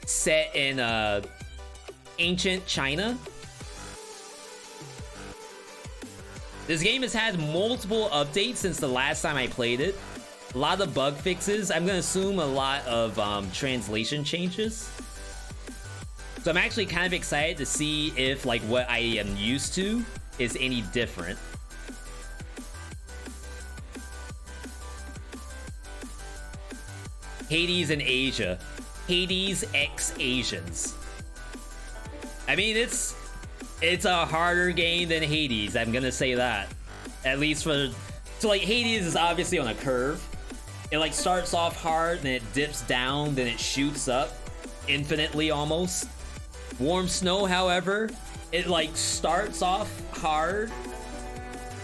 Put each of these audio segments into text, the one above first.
set in ancient China. This game has had multiple updates since the last time I played it. A lot of bug fixes. I'm gonna assume a lot of translation changes. So I'm actually kind of excited to see if like what I am used to is any different. Hades in Asia. Hades X Asians. I mean, it's a harder game than Hades, I'm gonna say that. At least for... So like Hades is obviously on a curve. It like starts off hard, then it dips down, then it shoots up infinitely almost. Warm Snow, however, it like starts off hard,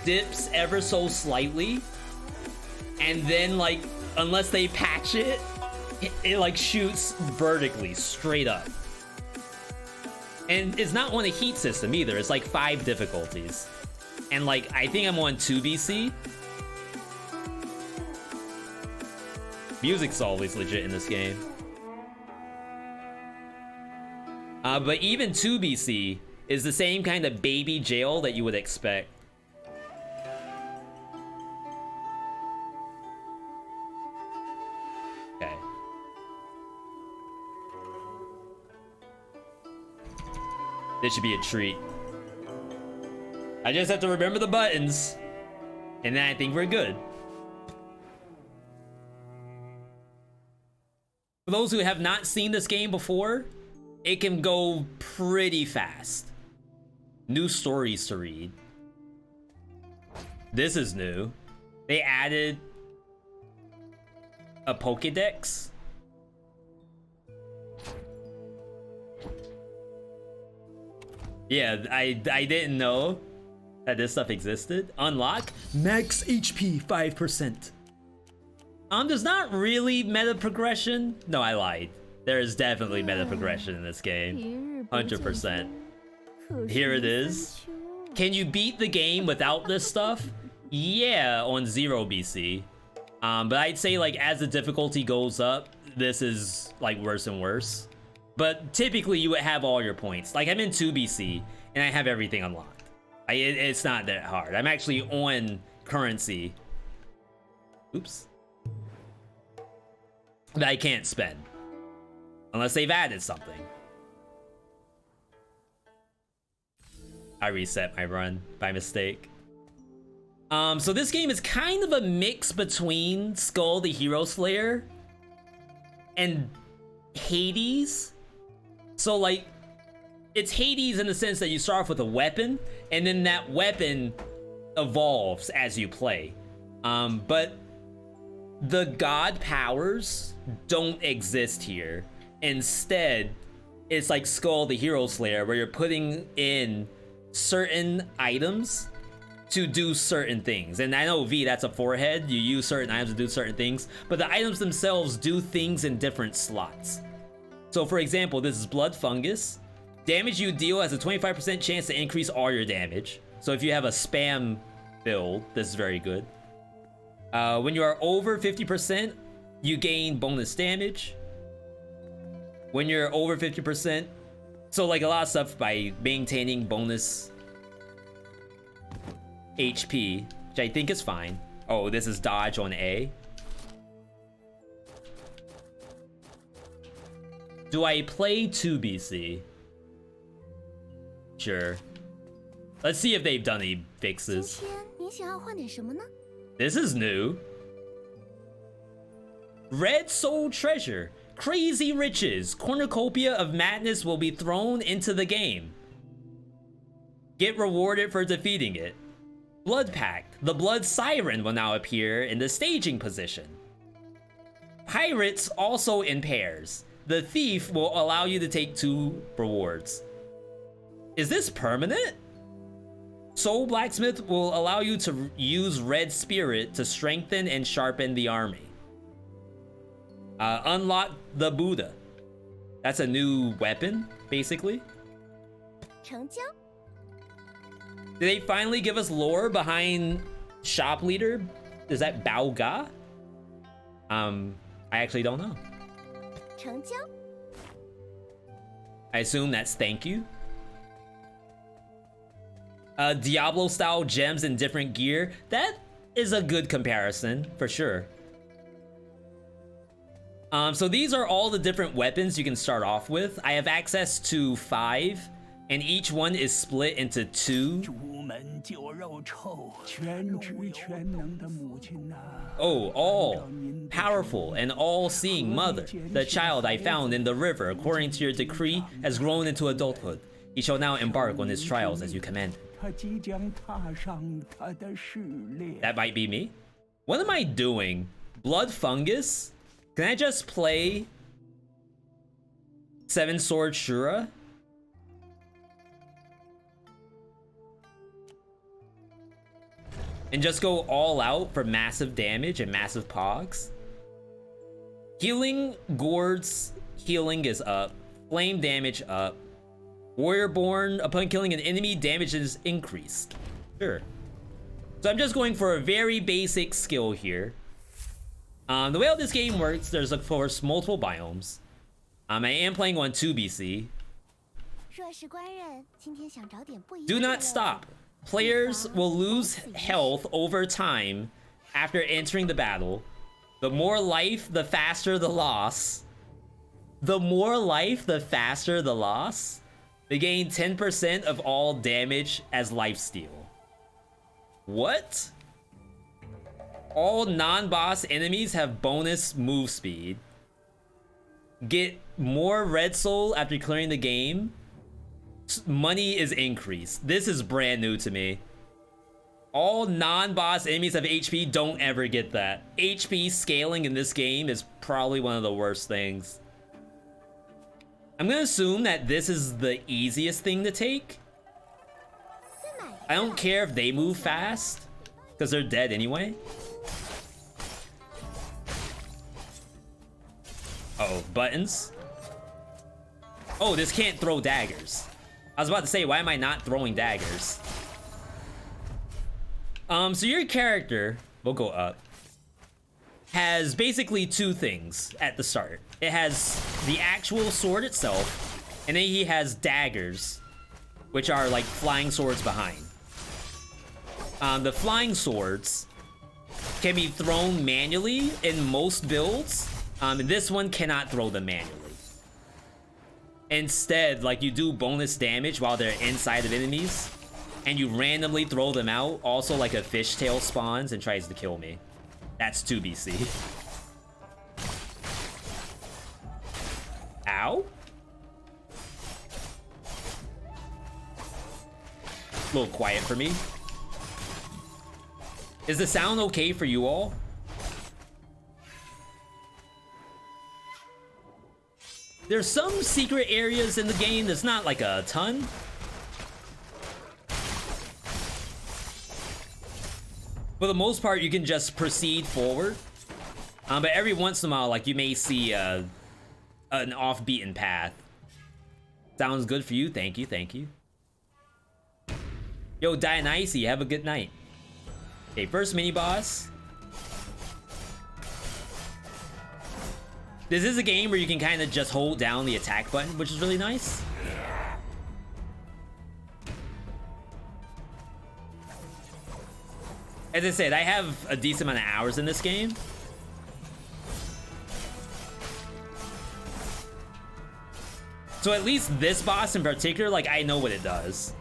dips ever so slightly, and then like unless they patch it, it like shoots vertically straight up. And it's not on a heat system either. It's like 5 difficulties. And like, I think I'm on 2BC. Music's always legit in this game. But even 2BC is the same kind of baby jail that you would expect. Okay. This should be a treat. I just have to remember the buttons, and then I think we're good. For those who have not seen this game before, it can go pretty fast. New stories to read. This is new. They added a Pokédex. Yeah, I didn't know that this stuff existed. Unlock max HP 5%. There's not really meta progression. No, I lied. There is definitely meta progression in this game. 100%. Here it is. Can you beat the game without this stuff? Yeah, on 0BC. But I'd say like as the difficulty goes up, this is like worse and worse. But typically you would have all your points. Like I'm in 2BC and I have everything unlocked. It's not that hard. I'm actually on currency. Oops. That I can't spend. Unless they've added something. I reset my run by mistake. So this game is kind of a mix between Skull the Hero Slayer and Hades. So like, it's Hades in the sense that you start off with a weapon, and then that weapon evolves as you play. But the god powers don't exist here. Instead, it's like Skull the Hero Slayer, where you're putting in certain items to do certain things. And I know V, that's a forehead. You use certain items to do certain things, but the items themselves do things in different slots. So for example, this is Blood Fungus. Damage you deal has a 25% chance to increase all your damage. So if you have a spam build, this is very good. When you are over 50%, you gain bonus damage. When you're over 50%, so like a lot of stuff by maintaining bonus HP, which I think is fine. Oh, this is dodge on A. Do I play 2BC? Sure. Let's see if they've done any fixes. This is new. Red Soul Treasure. Crazy riches. Cornucopia of madness will be thrown into the game. Get rewarded for defeating it. Blood Pact. The Blood Siren will now appear in the staging position. Pirates also in pairs. The Thief will allow you to take 2 rewards. Is this permanent? Soul Blacksmith will allow you to use Red Spirit to strengthen and sharpen the army. Unlock the Buddha. That's a new weapon, basically. Did they finally give us lore behind Shop Leader? Is that Bao Ga? I actually don't know. I assume that's thank you. Diablo style gems in different gear. That is a good comparison for sure. So these are all the different weapons you can start off with. I have access to 5, and each one is split into 2. Oh, all powerful and all-seeing mother, the child I found in the river according to your decree has grown into adulthood. He shall now embark on his trials as you command. That might be me. What am I doing? Blood fungus? Can I just play 7 Sword Shura? And just go all out for massive damage and massive pogs? Healing Gourds, healing is up. Flame damage up. Warriorborn, upon killing an enemy, damage is increased. Sure. So I'm just going for a very basic skill here. The way how this game works, there's of course multiple biomes. I am playing on 2BC. Do not stop. Players will lose health over time after entering the battle. The more life, the faster the loss. The more life, the faster the loss. They gain 10% of all damage as lifesteal. What? All non-boss enemies have bonus move speed. Get more red soul after clearing the game. Money is increased. This is brand new to me. All non-boss enemies have HP. Don't ever get that. HP scaling in this game is probably one of the worst things. I'm gonna assume that this is the easiest thing to take. I don't care if they move fast, because they're dead anyway. Oh, buttons. Oh, this can't throw daggers. I was about to say, why am I not throwing daggers? So your character, we'll go up, has basically 2 things at the start. It has the actual sword itself, and then he has daggers, which are like flying swords behind. The flying swords can be thrown manually in most builds. This one cannot throw them manually. Instead, like, you do bonus damage while they're inside of enemies, and you randomly throw them out. Also, like a fishtail spawns and tries to kill me. That's 2BC. Ow? A little quiet for me. Is the sound okay for you all? There's some secret areas in the game. There's not like a ton. For the most part, you can just proceed forward. But every once in a while, like, you may see an off-beaten path. Sounds good for you. Thank you, thank you. Yo, Dionysi, have a good night. Okay, first mini-boss. This is a game where you can kind of just hold down the attack button, which is really nice. As I said, I have a decent amount of hours in this game. So at least this boss in particular, like, I know what it does.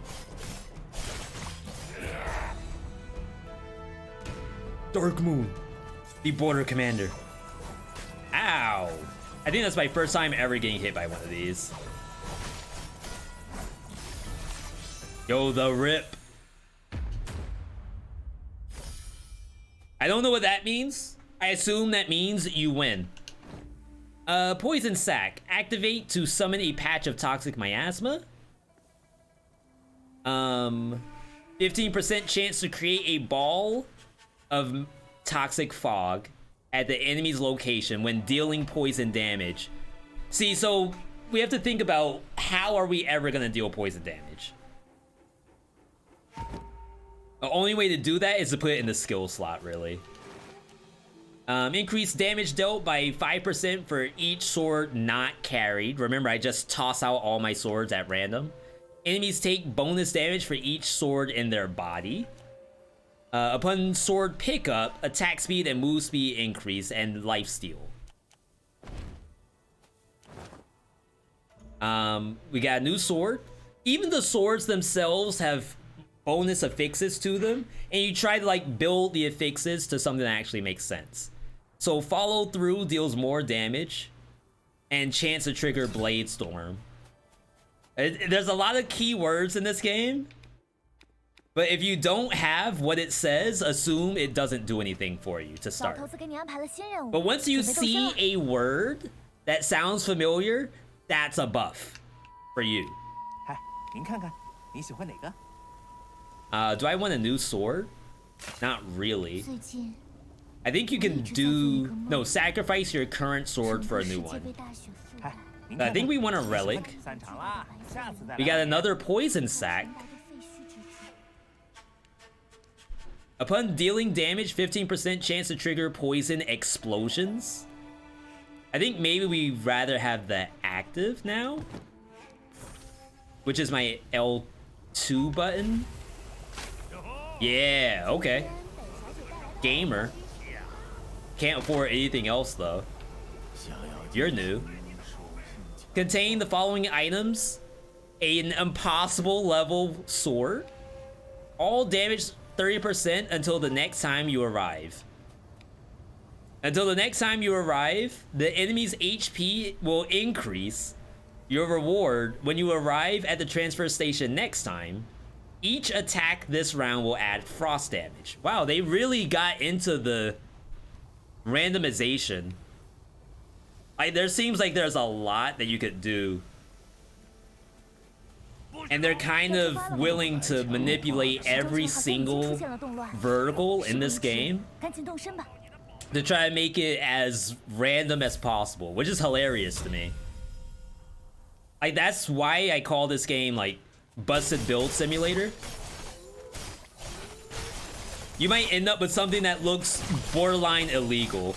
Dark Moon, the border commander. Ow! I think that's my first time ever getting hit by one of these. Yo, the rip. I don't know what that means. I assume that means you win. Poison Sac. Activate to summon a patch of toxic miasma. 15% chance to create a ball of toxic fog at the enemy's location when dealing poison damage. See, so we have to think about how are we ever gonna deal poison damage? The only way to do that is to put it in the skill slot, really. Increase damage dealt by 5% for each sword not carried. Remember, I just toss out all my swords at random. Enemies take bonus damage for each sword in their body. Upon sword pickup, attack speed and move speed increase, and lifesteal. We got a new sword. Even the swords themselves have bonus affixes to them, and you try to like build the affixes to something that actually makes sense. So follow through deals more damage, and chance to trigger Blade Storm. There's a lot of keywords in this game, but if you don't have what it says, assume it doesn't do anything for you to start. But once you see a word that sounds familiar, that's a buff for you. Do I want a new sword? Not really. I think you can do... No, sacrifice your current sword for a new one. I think we want a relic. We got another poison sac. Upon dealing damage, 15% chance to trigger poison explosions. I think maybe we'd rather have the active now, which is my L2 button. Yeah, okay. Gamer. Can't afford anything else though. You're new. Contain the following items: an impossible level sword. All damage 30% until the next time you arrive. Until the next time you arrive, the enemy's HP will increase. Your reward, when you arrive at the transfer station next time, each attack this round will add frost damage. Wow, they really got into the randomization. There seems like there's a lot that you could do. And they're kind of willing to manipulate every single vertical in this game to try to make it as random as possible, which is hilarious to me. Like, that's why I call this game, like, Busted Build Simulator. You might end up with something that looks borderline illegal.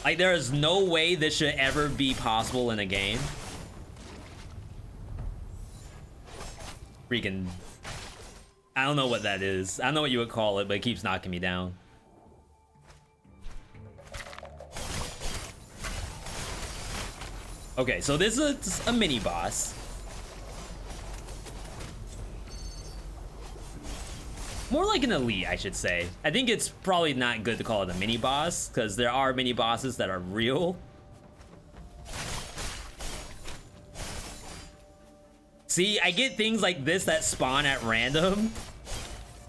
Like, there is no way this should ever be possible in a game. Freaking... I don't know what that is. I don't know what you would call it, but it keeps knocking me down. Okay, so this is a mini boss. More like an elite, I should say. I think it's probably not good to call it a mini boss, because there are mini bosses that are real. See, I get things like this that spawn at random,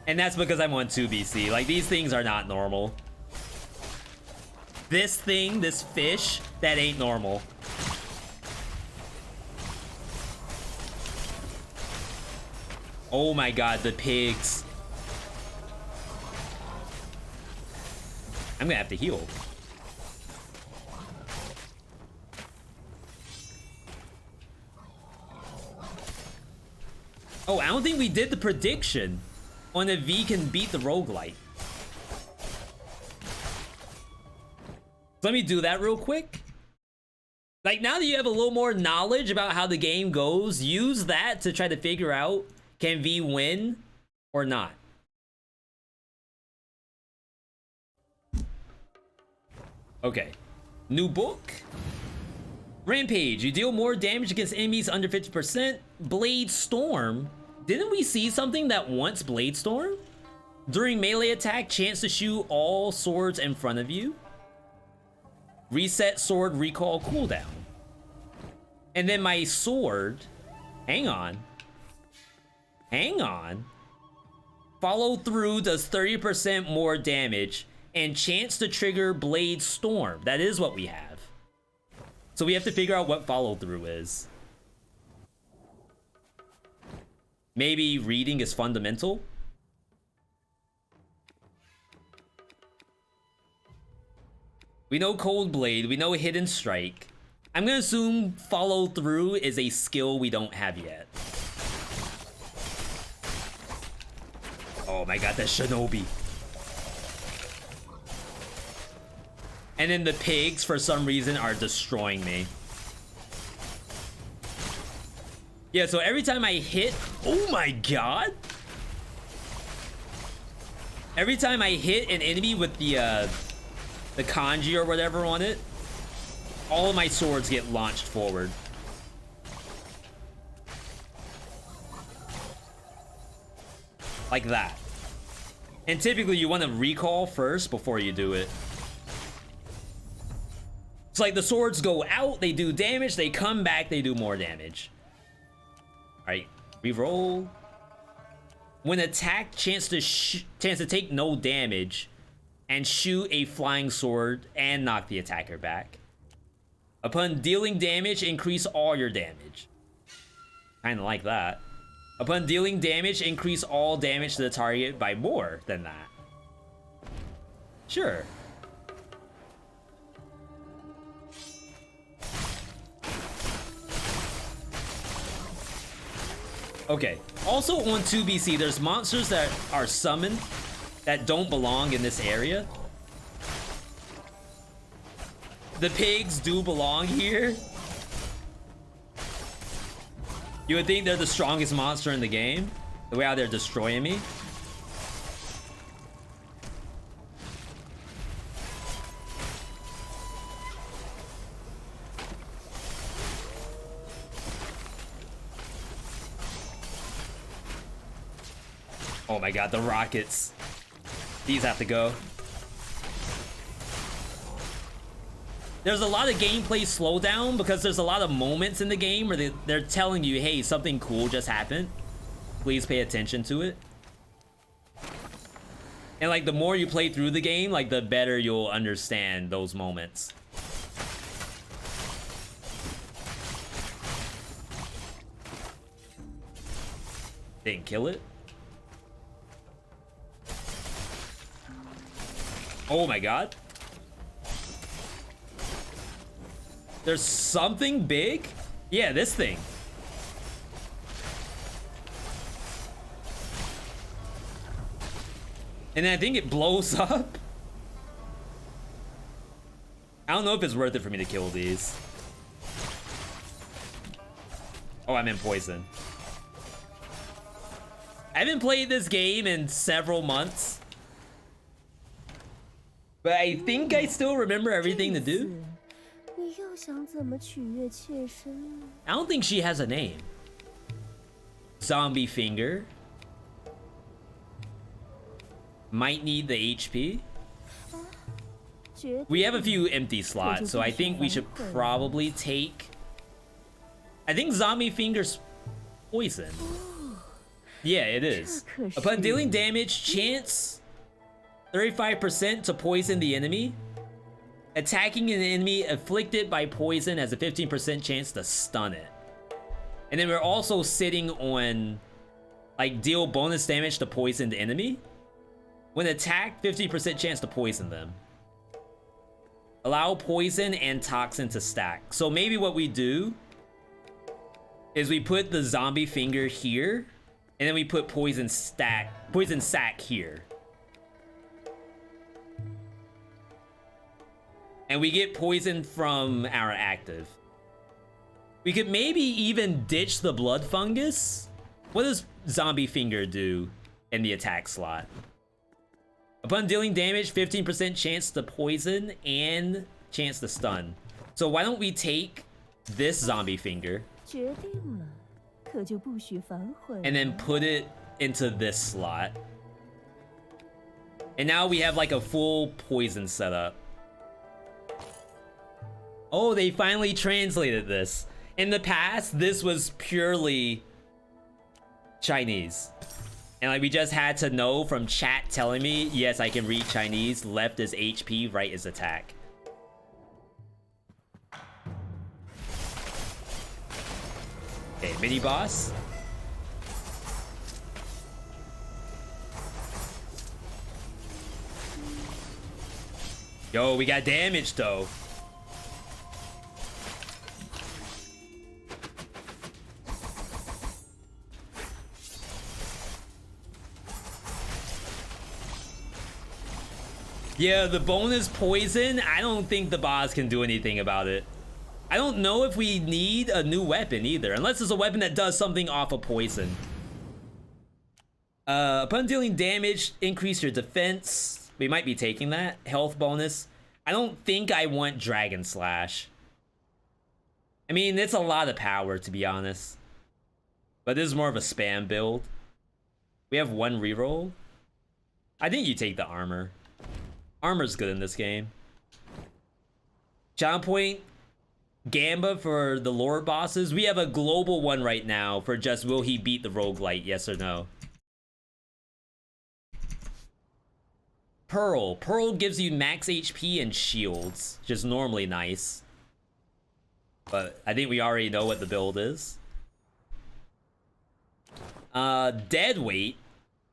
and that's because I'm on 2BC. Like, these things are not normal. This thing, this fish, that ain't normal. Oh my god, the pigs. I'm gonna have to heal. Oh, I don't think we did the prediction on if V can beat the roguelite. Let me do that real quick. Like, now that you have a little more knowledge about how the game goes, use that to try to figure out, can V win or not? Okay. New book. Rampage. You deal more damage against enemies under 50%. Blade Storm. Didn't we see something that wants Blade Storm? During melee attack, chance to shoot all swords in front of you. Reset sword recall cooldown. And then my sword. Hang on. Hang on. Follow through does 30% more damage and chance to trigger Blade Storm. That is what we have. So we have to figure out what follow through is. Maybe reading is fundamental. We know Cold Blade, we know Hidden Strike. I'm gonna assume follow through is a skill we don't have yet. Oh my god, that's Shinobi. And then the pigs, for some reason, are destroying me. Yeah, so every time I hit... Oh my god! Every time I hit an enemy with the kanji or whatever on it, all of my swords get launched forward. Like that. And typically you want to recall first before you do it. It's like the swords go out, they do damage, they come back, they do more damage. Alright, reroll. When attacked, chance to take no damage and shoot a flying sword and knock the attacker back. Upon dealing damage, increase all your damage. Kinda like that. Upon dealing damage, increase all damage to the target by more than that. Sure. Okay. Also on 2BC, there's monsters that are summoned that don't belong in this area. The pigs do belong here. You would think they're the strongest monster in the game, the way how they're destroying me. Oh my god, the rockets. These have to go. There's a lot of gameplay slowdown because there's a lot of moments in the game where they're telling you, hey, something cool just happened. Please pay attention to it. And like the more you play through the game, like the better you'll understand those moments. Didn't kill it. Oh my god. There's something big? Yeah, this thing. And then I think it blows up. I don't know if it's worth it for me to kill these. Oh, I'm in poison. I haven't played this game in several months. But I think I still remember everything to do. I don't think she has a name. Zombie finger. Might need the HP. We have a few empty slots, so I think we should probably take... I think zombie finger's poison. Yeah, it is. Upon dealing damage, chance 35% to poison the enemy. Attacking an enemy afflicted by poison has a 15% chance to stun it. And then we're also sitting on like deal bonus damage to poisoned enemy. When attacked, 50% chance to poison them. Allow poison and toxin to stack. So maybe what we do is we put the zombie finger here, and then we put poison sack here. And we get poison from our active. We could maybe even ditch the blood fungus. What does zombie finger do in the attack slot? Upon dealing damage, 15% chance to poison and chance to stun. So why don't we take this zombie finger and then put it into this slot. And now we have like a full poison setup. Oh, they finally translated this. In the past, this was purely Chinese. And like we just had to know from chat telling me, yes, I can read Chinese. Left is HP, right is attack. Okay, mini boss. Yo, we got damage though. Yeah, the bonus poison, I don't think the boss can do anything about it. I don't know if we need a new weapon either, unless it's a weapon that does something off of poison. Upon dealing damage, increase your defense. We might be taking that. Health bonus. I don't think I want Dragon Slash. I mean, it's a lot of power, to be honest. But this is more of a spam build. We have one reroll. I think you take the armor. Armor's good in this game. Challenge point, Gamba for the lore bosses. We have a global one right now for just will he beat the roguelite, yes or no. Pearl. Pearl gives you max HP and shields, which is normally nice. But I think we already know what the build is. Dead weight.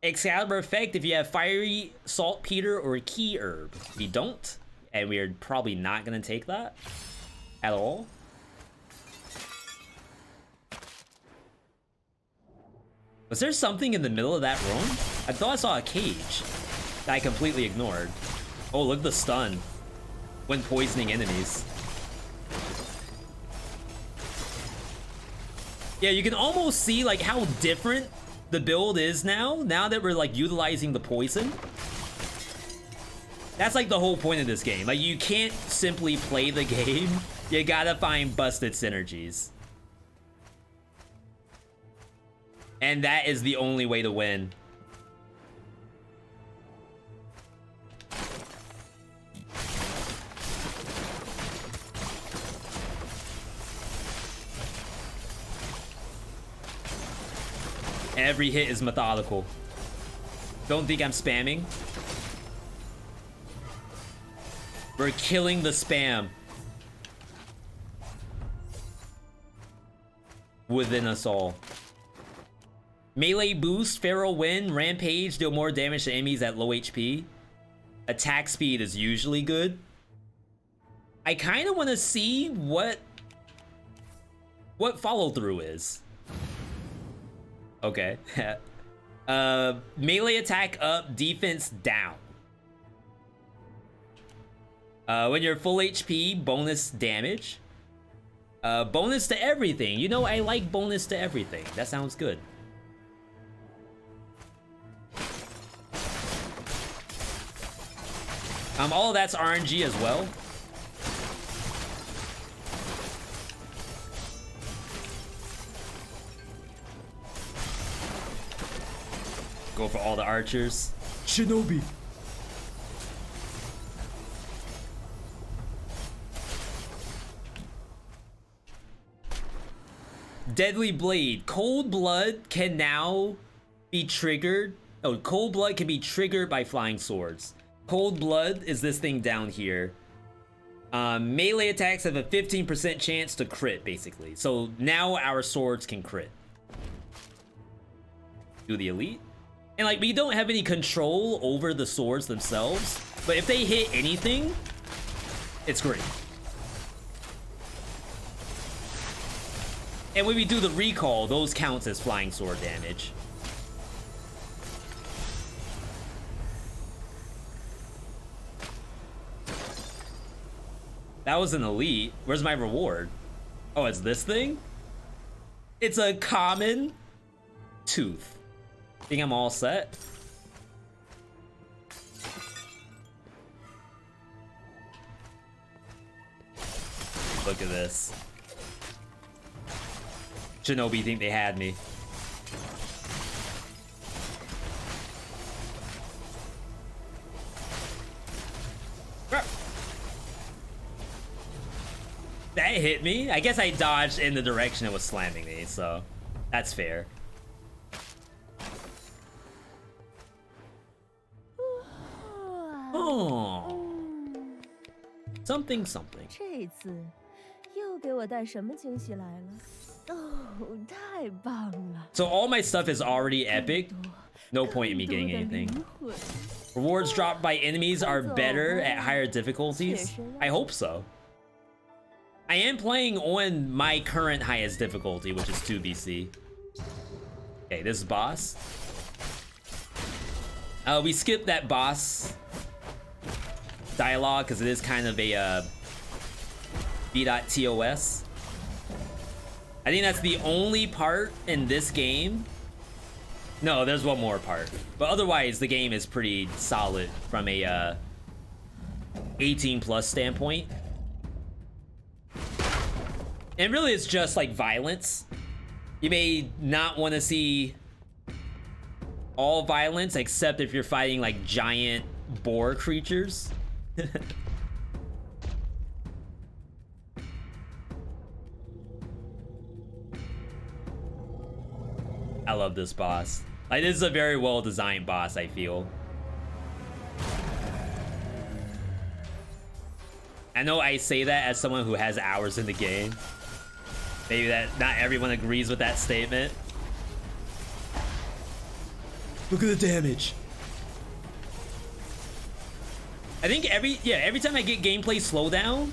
Excalibur effect if you have fiery, saltpeter, or key herb. We don't, and we are probably not gonna take that at all. Was there something in the middle of that room? I thought I saw a cage that I completely ignored. Oh, look at the stun when poisoning enemies. Yeah, you can almost see like how different the build is now that we're like utilizing the poison. That's like the whole point of this game. Like, you can't simply play the game. You gotta find busted synergies. And that is the only way to win. Every hit is methodical. Don't think I'm spamming. We're killing the spam within us all. Melee boost, Feral Wind, Rampage, deal more damage to enemies at low HP. Attack speed is usually good. I kind of want to see what follow through is. Okay. Melee attack up, defense down. When you're full HP, bonus damage. Bonus to everything. You know, I like bonus to everything. That sounds good. All of that's RNG as well. Go for all the archers. Shinobi. Deadly Blade. Cold Blood can now be triggered. Oh, Cold Blood can be triggered by flying swords. Cold Blood is this thing down here. Melee attacks have a 15% chance to crit, basically. So now our swords can crit. Do the elite. And like, we don't have any control over the swords themselves, but if they hit anything, it's great. And when we do the recall, those counts as flying sword damage. That was an elite. Where's my reward? Oh, it's this thing? It's a common tooth. Think I'm all set? Look at this. Shinobi think they had me. That hit me. I guess I dodged in the direction it was slamming me, so that's fair. Oh. Something, something. 这次又给我带什么惊喜来了？哦，太棒了！ So all my stuff is already epic. No point in me getting anything. Rewards dropped by enemies are better at higher difficulties. I hope so. I am playing on my current highest difficulty, which is 2 BC. Okay, this is boss. We skipped that boss dialogue because it is kind of a B.TOS. I think that's the only part in this game. No, there's one more part, but otherwise the game is pretty solid from a 18+ standpoint. And really it's just like violence. You may not want to see all violence except if you're fighting like giant boar creatures. I love this boss. Like, this is a very well designed boss, I feel. I know I say that as someone who has hours in the game. Maybe that not everyone agrees with that statement. Look at the damage. I think every time I get gameplay slowdown,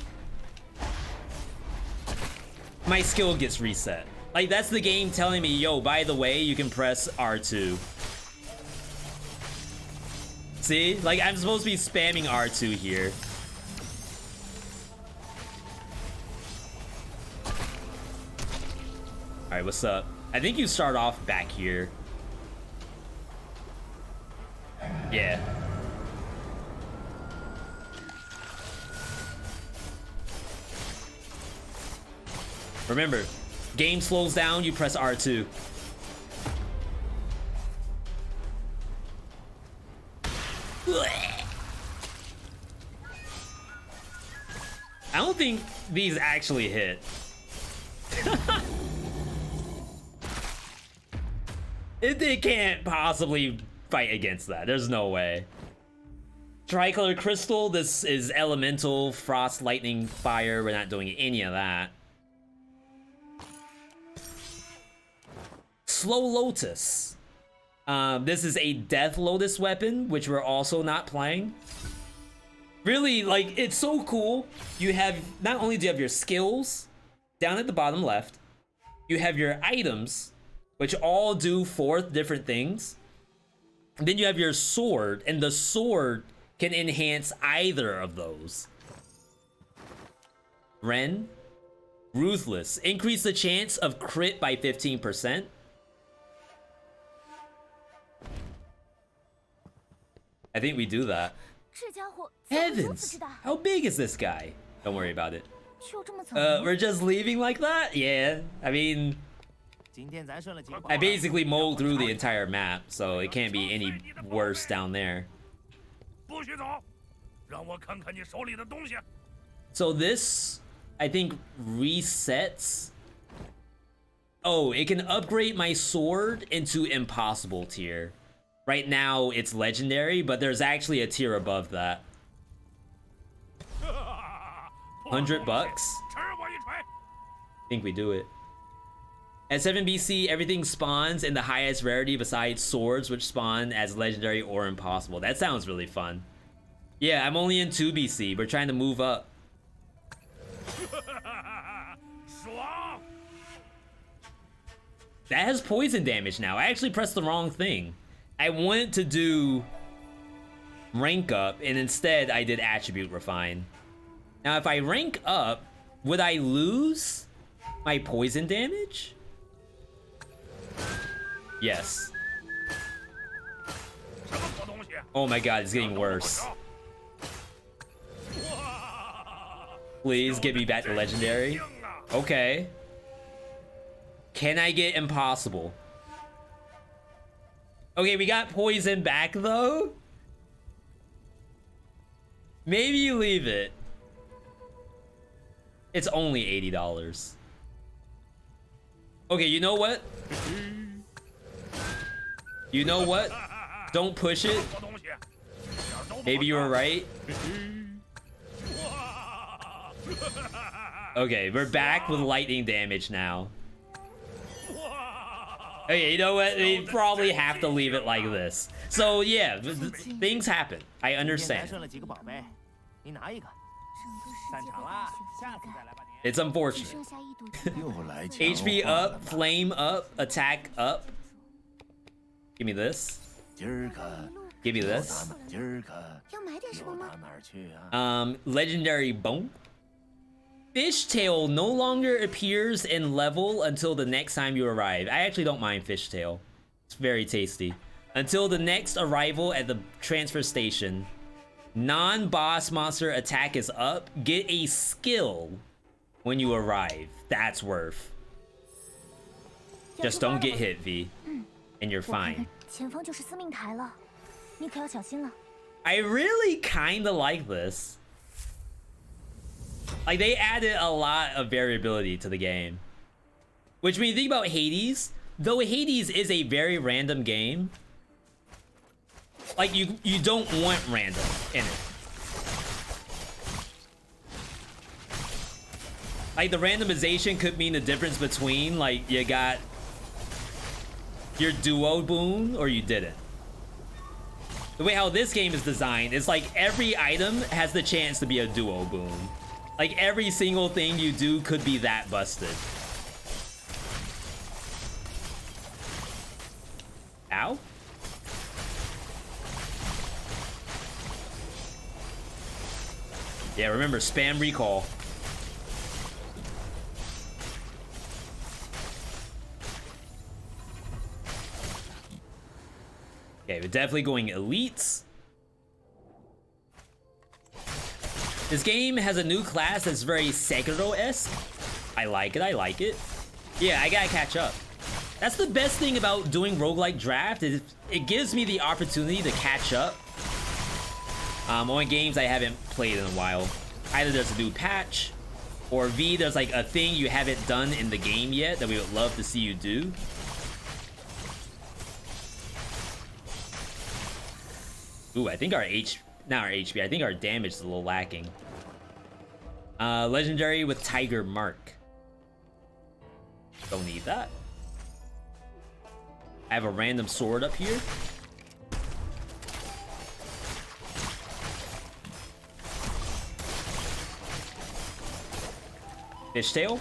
my skill gets reset. Like, that's the game telling me, yo, by the way, you can press R2. See? Like, I'm supposed to be spamming R2 here. Alright, what's up? I think you start off back here. Yeah. Remember, game slows down, you press R2. I don't think these actually hit. It can't possibly fight against that. There's no way. Tricolor Crystal, this is elemental, frost, lightning, fire. We're not doing any of that. Slow Lotus. This is a Death Lotus weapon, which we're also not playing. Really, like, it's so cool. You have, not only do you have your skills down at the bottom left, you have your items, which all do 4 different things. And then you have your sword, and the sword can enhance either of those. Ren, Ruthless. Increase the chance of crit by 15%. I think we do that. Heavens! How big is this guy? Don't worry about it. We're just leaving like that? Yeah. I mean, I basically mowed through the entire map, so it can't be any worse down there. So this, I think, resets. Oh, it can upgrade my sword into impossible tier. Right now, it's legendary, but there's actually a tier above that. $100? I think we do it. At 7 BC, everything spawns in the highest rarity besides swords, which spawn as legendary or impossible. That sounds really fun. Yeah, I'm only in 2 BC. We're trying to move up. That has poison damage now. I actually pressed the wrong thing. I wanted to do rank up, and instead I did attribute refine. Now, if I rank up, would I lose my poison damage? Yes. Oh my god, it's getting worse. Please get me back to legendary. Okay. Can I get impossible? Okay, we got poison back though. Maybe you leave it. It's only $80. Okay, you know what? You know what? Don't push it. Maybe you were right. Okay, we're back with lightning damage now. Okay, you know what? We probably have to leave it like this. So yeah, things happen. I understand. It's unfortunate. HP up, flame up, attack up. Give me this. Give you this. 要买点什么吗？ Legendary bone. Fishtail no longer appears in level until the next time you arrive. I actually don't mind Fishtail. It's very tasty. Until the next arrival at the transfer station. Non-boss monster attack is up. Get a skill when you arrive. That's worth. Just don't get hit, V. And you're fine. 前方就是司命台了，你可要小心了。 I really kinda like this. Like, they added a lot of variability to the game. Which, when you think about Hades, though Hades is a very random game, like, you don't want random in it. Like, the randomization could mean the difference between, like, you got your duo boon or you didn't. The way how this game is designed, it's like every item has the chance to be a duo boon. Like, every single thing you do could be that busted. Ow? Yeah, remember, spam recall. Okay, we're definitely going elites. This game has a new class that's very Sekiro-esque. I like it, I like it. Yeah, I gotta catch up. That's the best thing about doing roguelike draft, is it gives me the opportunity to catch up on games I haven't played in a while. Either there's a new patch, or V, there's like a thing you haven't done in the game yet that we would love to see you do. Ooh, I think not our HP, I think our damage is a little lacking. Legendary with Tiger Mark. Don't need that. I have a random sword up here. Fishtail.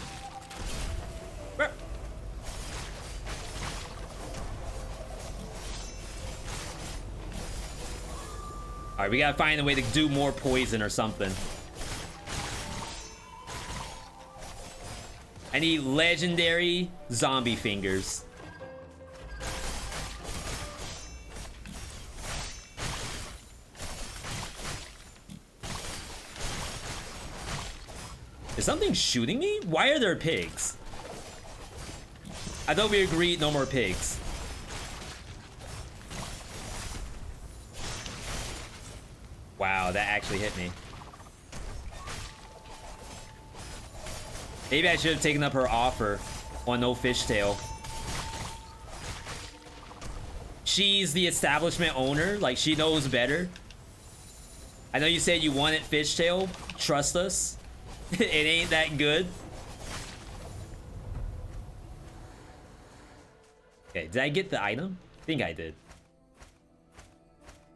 Alright, we gotta find a way to do more poison or something. I need legendary zombie fingers. Is something shooting me? Why are there pigs? I thought we agreed no more pigs. Wow, that actually hit me. Maybe I should have taken up her offer on no fishtail. She's the establishment owner, like she knows better. I know you said you wanted fishtail. Trust us. It ain't that good. Okay, did I get the item? I think I did.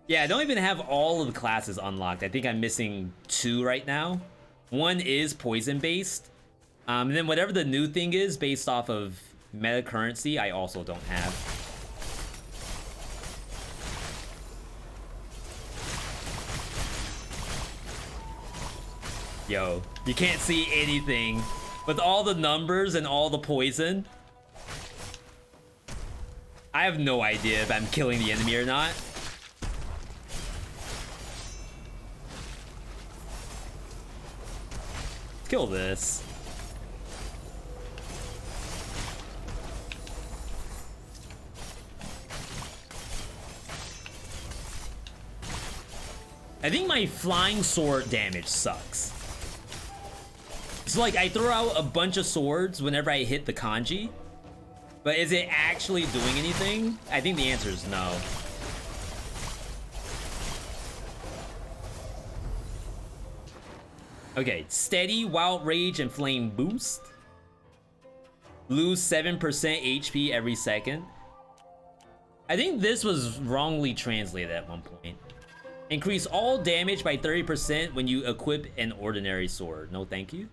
Yeah, I don't even have all of the classes unlocked. I think I'm missing 2 right now. One is poison based. And then whatever the new thing is based off of meta currency, I also don't have. Yo, you can't see anything. With all the numbers and all the poison, I have no idea if I'm killing the enemy or not. Let's kill this. I think my flying sword damage sucks. So like I throw out a bunch of swords whenever I hit the kanji, but is it actually doing anything? I think the answer is no. Okay, steady, wild rage, and flame boost. Lose 7% HP every second. I think this was wrongly translated at one point. Increase all damage by 30% when you equip an ordinary sword. No thank you.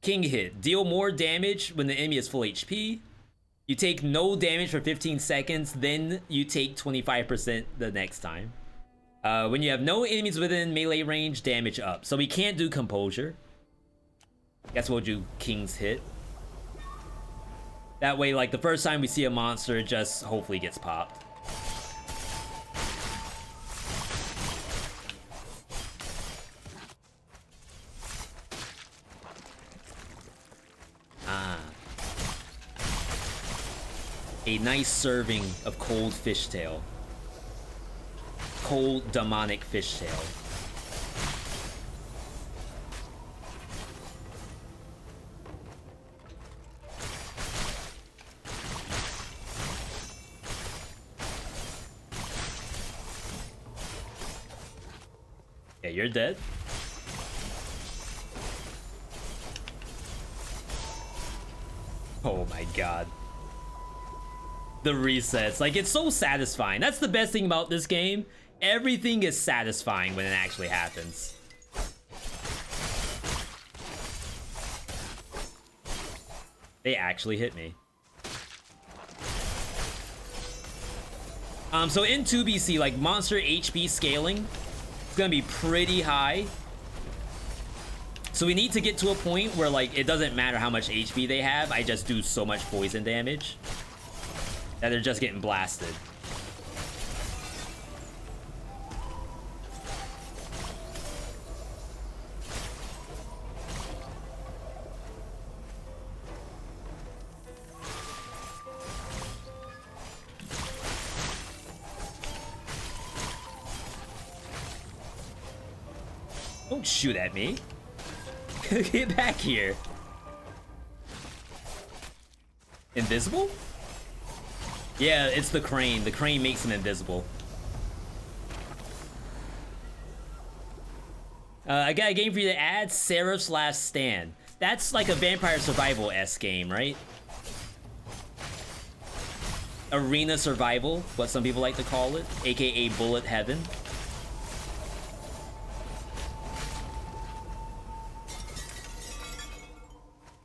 King hit. Deal more damage when the enemy is full HP. You take no damage for 15 seconds, then you take 25% the next time. When you have no enemies within melee range, damage up. So we can't do composure. Guess we'll do King's Hit. That way, like, the first time we see a monster, it just hopefully gets popped. A nice serving of cold fishtail. Cold demonic fishtail. Yeah, you're dead. Oh my god. The resets, like, it's so satisfying. That's the best thing about this game. Everything is satisfying when it actually happens. They actually hit me. So in 2BC, like, monster HP scaling is gonna be pretty high. So we need to get to a point where, like, it doesn't matter how much HP they have, I just do so much poison damage that they're just getting blasted. Don't shoot at me. Get back here. Invisible? Yeah, it's the crane. The crane makes him invisible. I got a game for you to add, Seraph's Last Stand. That's like a Vampire Survival-esque game, right? Arena Survival, what some people like to call it, aka Bullet Heaven.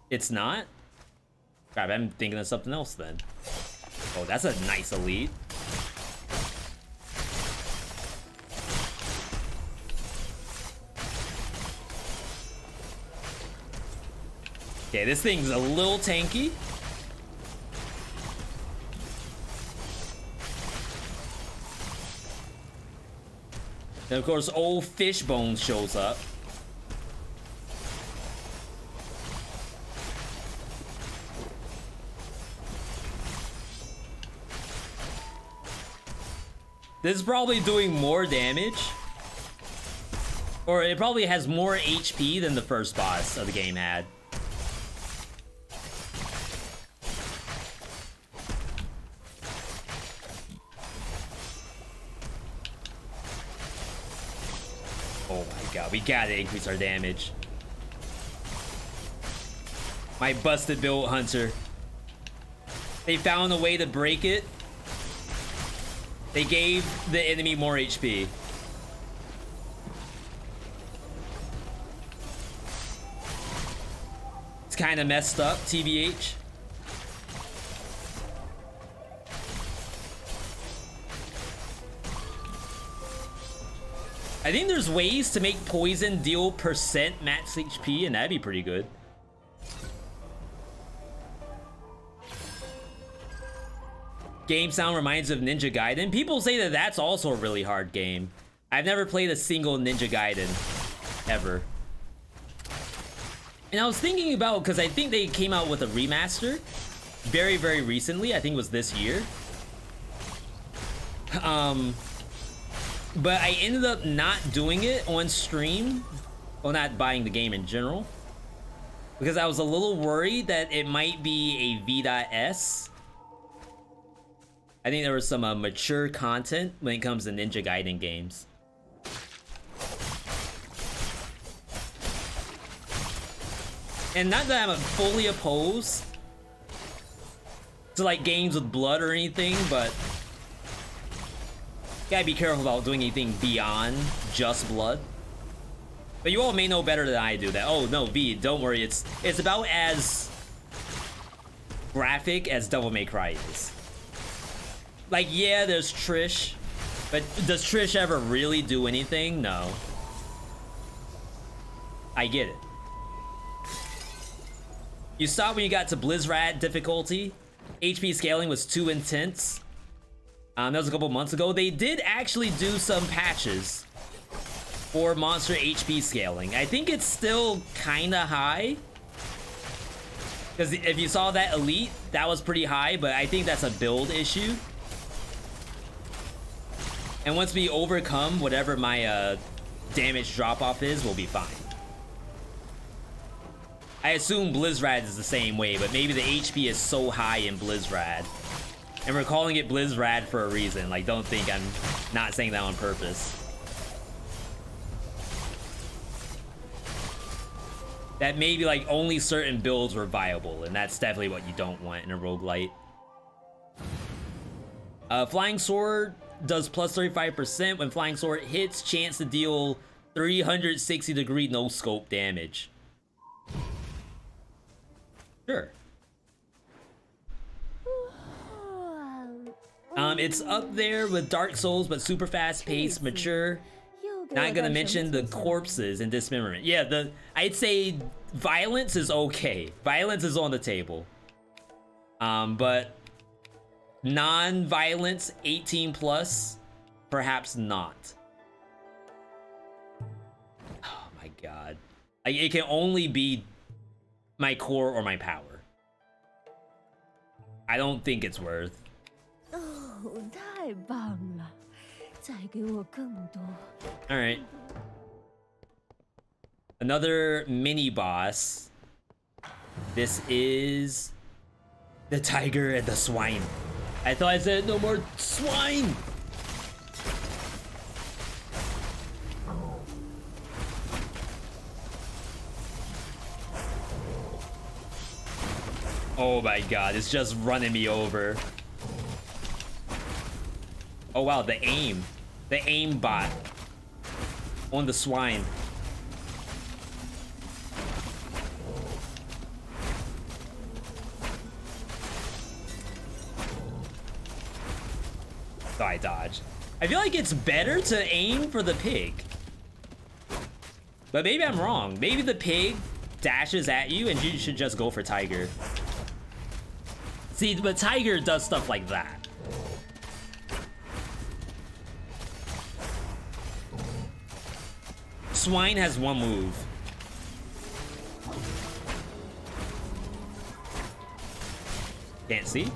It's not? Crap, I'm thinking of something else then. Oh, that's a nice elite. Okay, this thing's a little tanky. And of course, old Fishbone shows up. This is probably doing more damage. Or it probably has more HP than the first boss of the game had. Oh my god, we gotta increase our damage. My busted build hunter. They found a way to break it. They gave the enemy more HP. It's kind of messed up, TBH. I think there's ways to make poison deal percent max HP, and that'd be pretty good. Game sound reminds of Ninja Gaiden. People say that that's also a really hard game. I've never played a single Ninja Gaiden, ever. And I was thinking about, because I think they came out with a remaster very, very recently. I think it was this year. But I ended up not doing it on stream. Well, not buying the game in general. Because I was a little worried that it might be a V.S. I think there was some mature content when it comes to Ninja Gaiden games. And not that I'm fully opposed to like games with blood or anything, but gotta be careful about doing anything beyond just blood. But you all may know better than I do that. Oh no, V, don't worry. It's about as graphic as Devil May Cry is. Like, yeah, there's Trish, but does Trish ever really do anything? No. I get it. You saw when you got to Blizzrad difficulty, HP scaling was too intense. That was a couple months ago. They did actually do some patches for monster HP scaling. I think it's still kinda high. Because if you saw that Elite, that was pretty high, but I think that's a build issue. And once we overcome whatever my damage drop-off is, we'll be fine. I assume Blizzrad is the same way, but maybe the HP is so high in Blizzrad. And we're calling it Blizzrad for a reason. Like, don't think I'm not saying that on purpose. That maybe like only certain builds were viable, and that's definitely what you don't want in a roguelite. Flying Sword does plus 35% when Flying Sword hits, chance to deal 360-degree no-scope damage. Sure. It's up there with Dark Souls, but super fast-paced, mature. Not gonna mention the corpses and dismemberment. Yeah, I'd say violence is okay. Violence is on the table. But non-violence, 18 plus, perhaps not. Oh my god. Like, it can only be my core or my power. I don't think it's worth. Oh, 太棒了. 再给我更多. All right. Another mini boss. This is the tiger and the swine. I thought I said no more swine. Oh my god, it's just running me over. Oh wow, the aim. The aim bot on the swine. So I dodged. I feel like it's better to aim for the pig. But maybe I'm wrong. Maybe the pig dashes at you and you should just go for tiger. See, but tiger does stuff like that. Swine has one move. Can't see.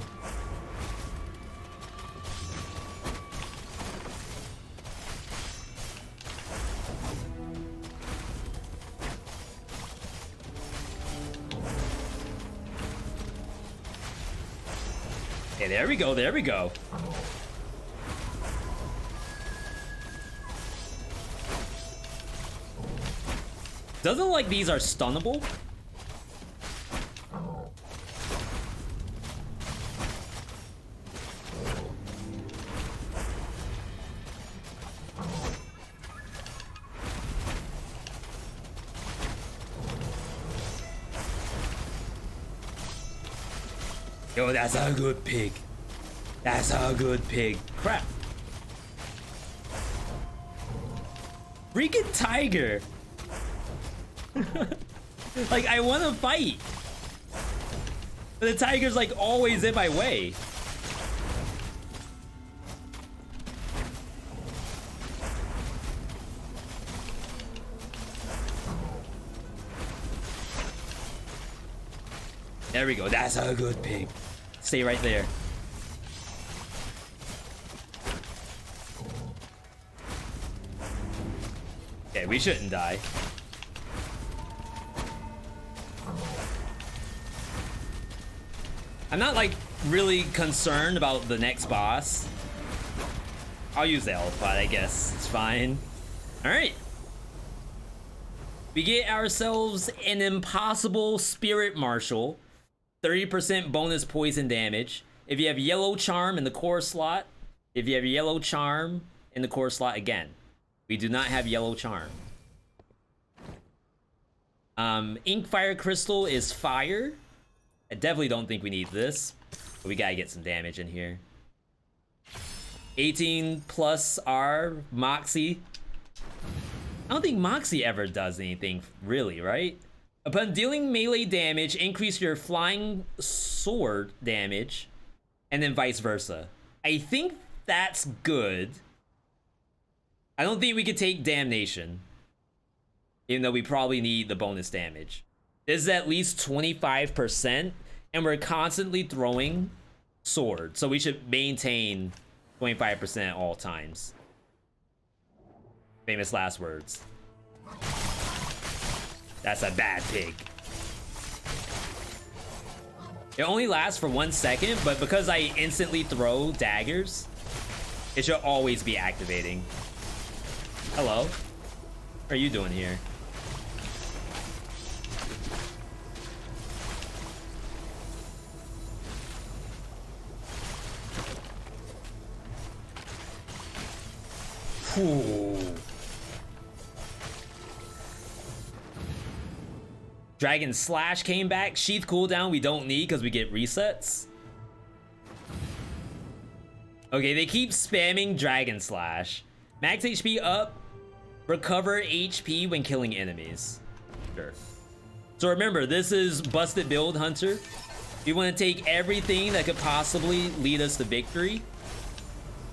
Okay, there we go, there we go. Doesn't look like these are stunnable. Yo, that's a good pig. That's a good pig. Crap. Freaking tiger. Like, I want to fight, but the tiger's like always in my way. There we go. That's a good pig. Stay right there. Okay, we shouldn't die. I'm not like really concerned about the next boss. I'll use the L, but I guess it's fine. All right. We get ourselves an impossible Spirit Marshal. 30% bonus poison damage. If you have yellow charm in the core slot, if you have yellow charm in the core slot again. We do not have yellow charm. Ink Fire Crystal is fire. I definitely don't think we need this, but we gotta get some damage in here. 18 plus R Moxie. I don't think Moxie ever does anything really, right? Upon dealing melee damage, increase your flying sword damage, and then vice versa. I think that's good. I don't think we could take damnation, even though we probably need the bonus damage. This is at least 25%, and we're constantly throwing sword, so we should maintain 25% at all times. Famous last words. That's a bad pig. It only lasts for 1 second, but because I instantly throw daggers, it should always be activating. Hello? What are you doing here? Ooh. Dragon Slash came back. Sheath cooldown we don't need because we get resets. Okay, they keep spamming Dragon Slash. Max HP up. Recover HP when killing enemies. Sure. So remember, this is Busted Build Hunter. We want to take everything that could possibly lead us to victory.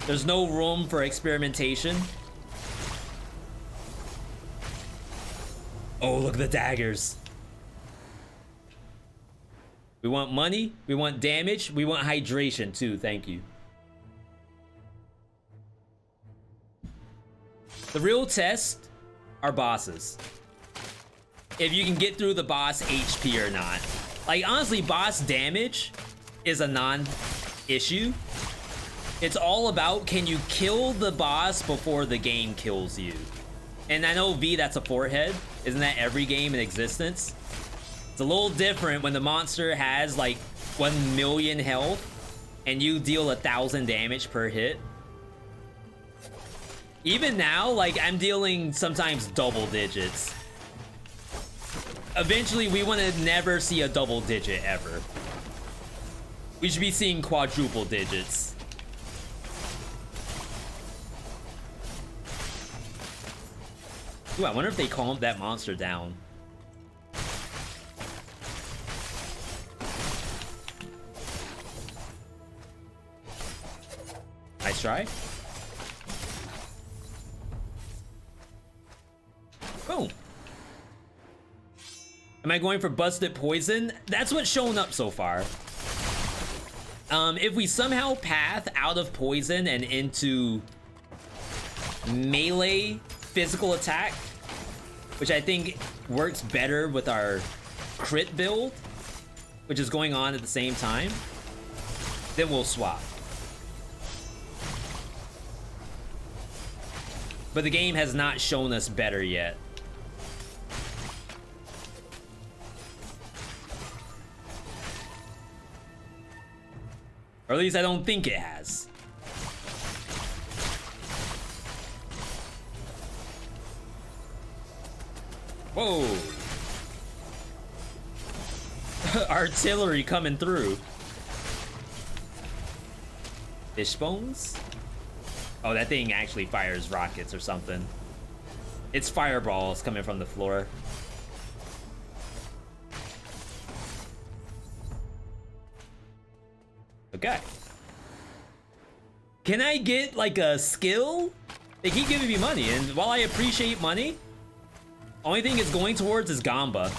There's no room for experimentation. Oh, look at the daggers. We want money, we want damage, we want hydration too, thank you. The real test are bosses. If you can get through the boss HP or not. Like, honestly, boss damage is a non-issue. It's all about, can you kill the boss before the game kills you? And I know, V, that's a forehead. Isn't that every game in existence? It's a little different when the monster has like 1 million health and you deal 1,000 damage per hit. Even now, like, I'm dealing sometimes double digits. Eventually, we want to never see a double digit ever. We should be seeing quadruple digits. Ooh, I wonder if they calmed that monster down. Nice try. Boom. Am I going for Busted Poison? That's what's shown up so far. If we somehow path out of poison and into melee physical attack, which I think works better with our crit build, which is going on at the same time, then we'll swap. But the game has not shown us better yet. Or at least I don't think it has. Whoa. Artillery coming through. Fish bones? Oh, that thing actually fires rockets or something. It's fireballs coming from the floor. Okay. Can I get like a skill? They keep giving me money, and while I appreciate money, only thing it's going towards is Gamba.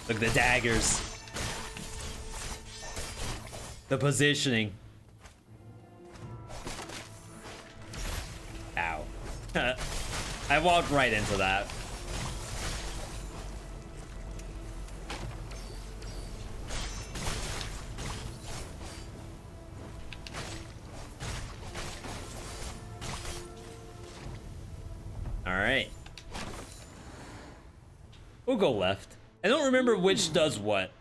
Look at the daggers. The positioning. Ow. I walked right into that. All right. We'll go left. I don't remember which does what.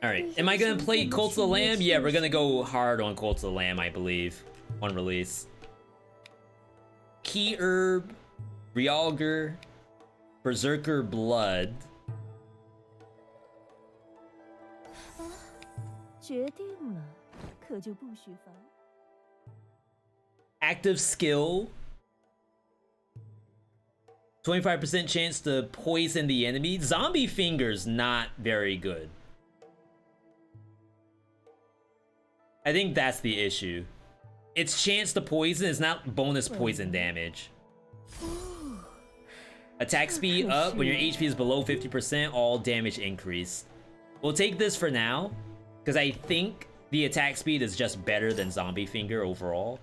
All right. Am I gonna play Cult of the Lamb? Yeah, we're gonna go hard on Cult of the Lamb, I believe. One release. Key Herb, Realger, Berserker Blood. 决定了，可就不许烦。 Active skill. 25% chance to poison the enemy. Zombie Finger's not very good. I think that's the issue. Its chance to poison is not bonus poison damage. Attack speed up when your HP is below 50%, all damage increased. We'll take this for now, because I think the attack speed is just better than Zombie Finger overall.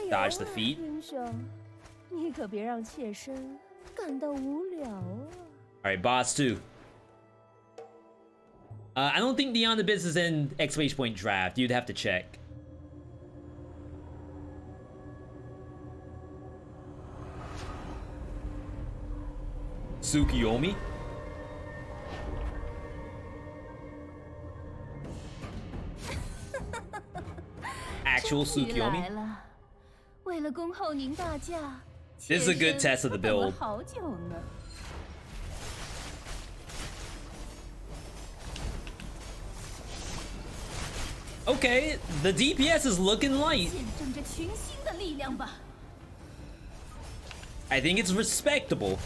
Dodge the feet. Alright, boss 2. I don't think Beyond the Abyss is in exclamation point draft. You'd have to check. Tsukiyomi? Actual Tsukiyomi? This is a good test of the build. Okay, the DPS is looking light. I think it's respectable.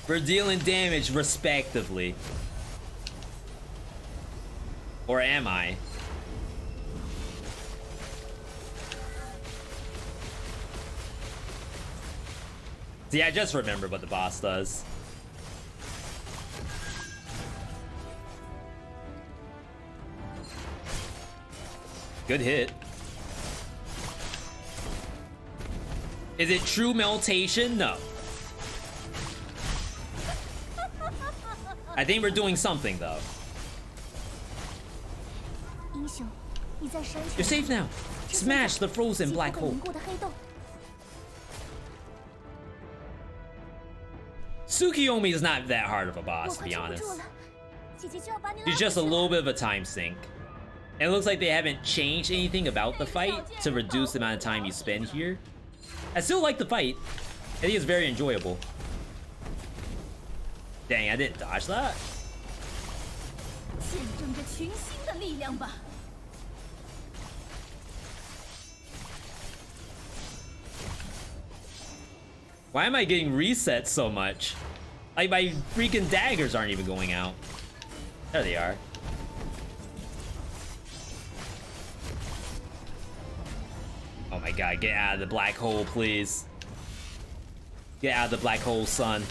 We're dealing damage respectively. Or am I? See, I just remember what the boss does. Good hit. Is it true meltation? No. I think we're doing something though. You're safe now. Smash the frozen black hole. Tsukiyomi is not that hard of a boss, to be honest. She's just a little bit of a time sink. And it looks like they haven't changed anything about the fight to reduce the amount of time you spend here. I still like the fight. I think it's very enjoyable. Dang, I didn't dodge that. Why am I getting reset so much? Like, my freaking daggers aren't even going out. There they are. Oh my god, get out of the black hole, please. Get out of the black hole, son.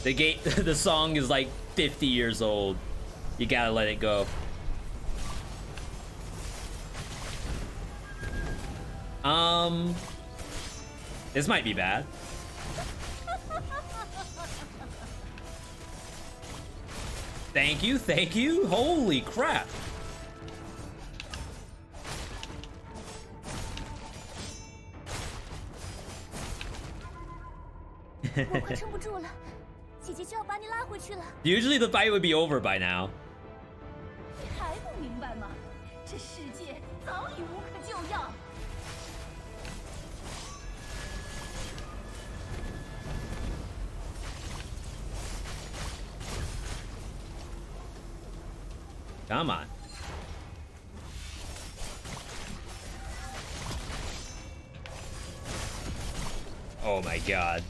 The song is like 50 years old. You gotta let it go. This might be bad. Thank you, thank you. Holy crap. Usually the fight would be over by now. Come on. Oh my god.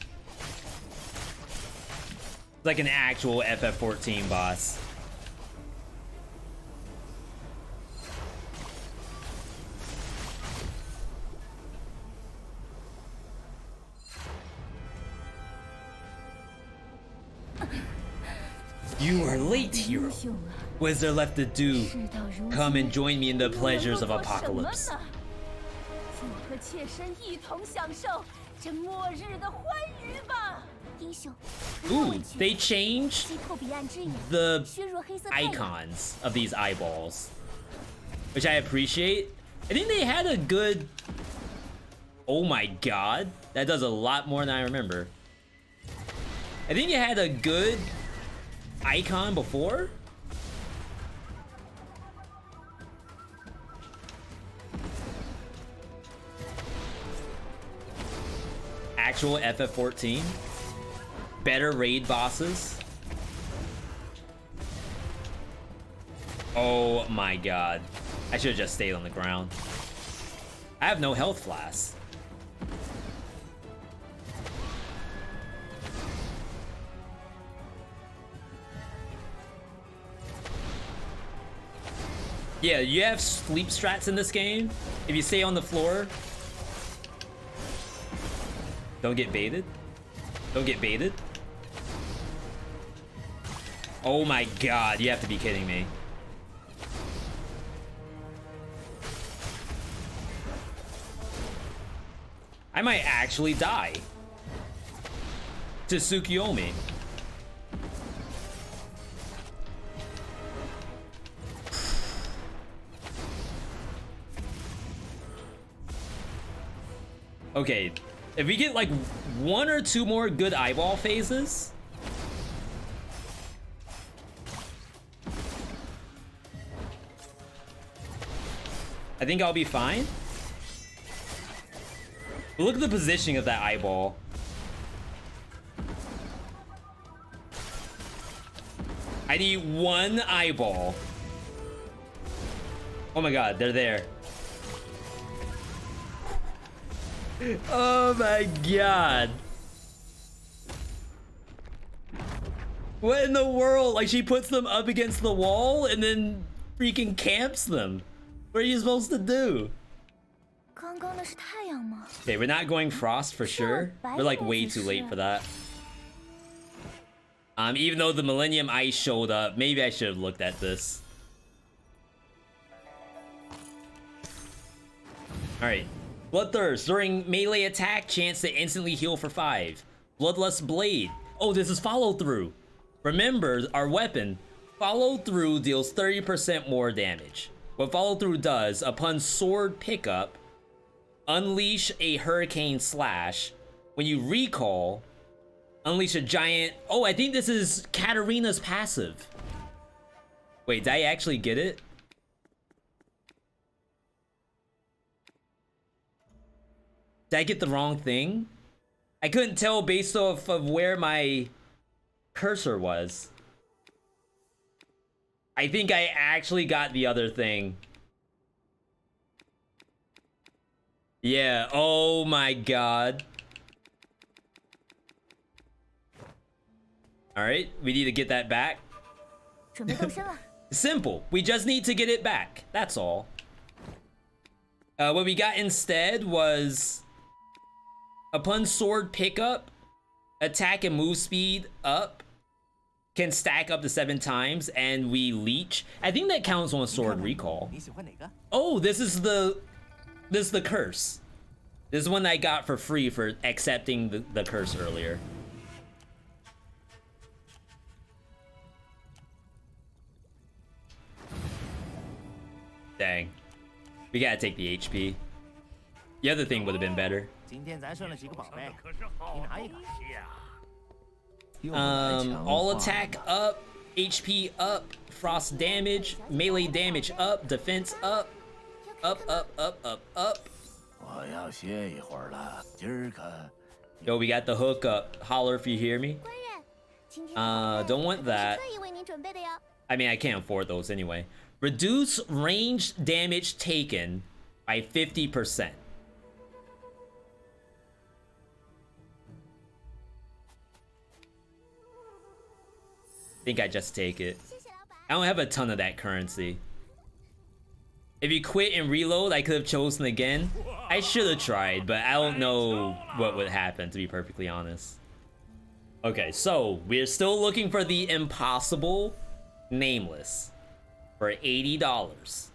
It's like an actual FF14 boss. You are late, hero. What is there left to do? Come and join me in the pleasures of Apocalypse. Ooh, they changed the icons of these eyeballs. which I appreciate. I think they had a good... Oh my god. That does a lot more than I remember. I think it had a good icon before. Actual FF14. Better raid bosses. Oh my god. I should have just stayed on the ground. I have no health flasks. Yeah, you have sleep strats in this game. If you stay on the floor, don't get baited. Don't get baited. Oh my god, you have to be kidding me. I might actually die to Tsukiyomi. Okay, if we get like 1 or 2 more good eyeball phases, I think I'll be fine. But look at the positioning of that eyeball. I need 1 eyeball. Oh my god, they're there. Oh my god. What in the world? Like, she puts them up against the wall and then freaking camps them. What are you supposed to do? Okay, we're not going frost for sure. We're like way too late for that. Even though the Millennium Ice showed up, maybe I should have looked at this. Alright. Bloodthirst. During melee attack, chance to instantly heal for 5. Bloodlust Blade. Oh, this is follow through. Remember, our weapon, follow through deals 30% more damage. What follow through does, upon sword pickup, unleash a hurricane slash. When you recall, unleash a giant... Oh, I think this is Katarina's passive. Wait, did I actually get it? Did I get the wrong thing? I couldn't tell based off of where my cursor was. I think I actually got the other thing. Yeah, oh my god. Alright, we need to get that back. Simple, we just need to get it back. That's all. What we got instead was... Upon sword pickup, attack and move speed up can stack up to 7 times, and we leech. I think that counts on sword recall. Oh, this is the curse. This is one I got for free for accepting the curse earlier. Dang. We gotta take the HP. The other thing would have been better. All attack up, HP up, frost damage, melee damage up, defense up, up. Yo, we got the hook up. Holler if you hear me. Don't want that. I mean, I can't afford those anyway. Reduce range damage taken by 50%. I think I just take it. I don't have a ton of that currency. If you quit and reload, I could have chosen again. I should have tried, but I don't know what would happen, to be perfectly honest. Okay, so we're still looking for the impossible Nameless for $80. It's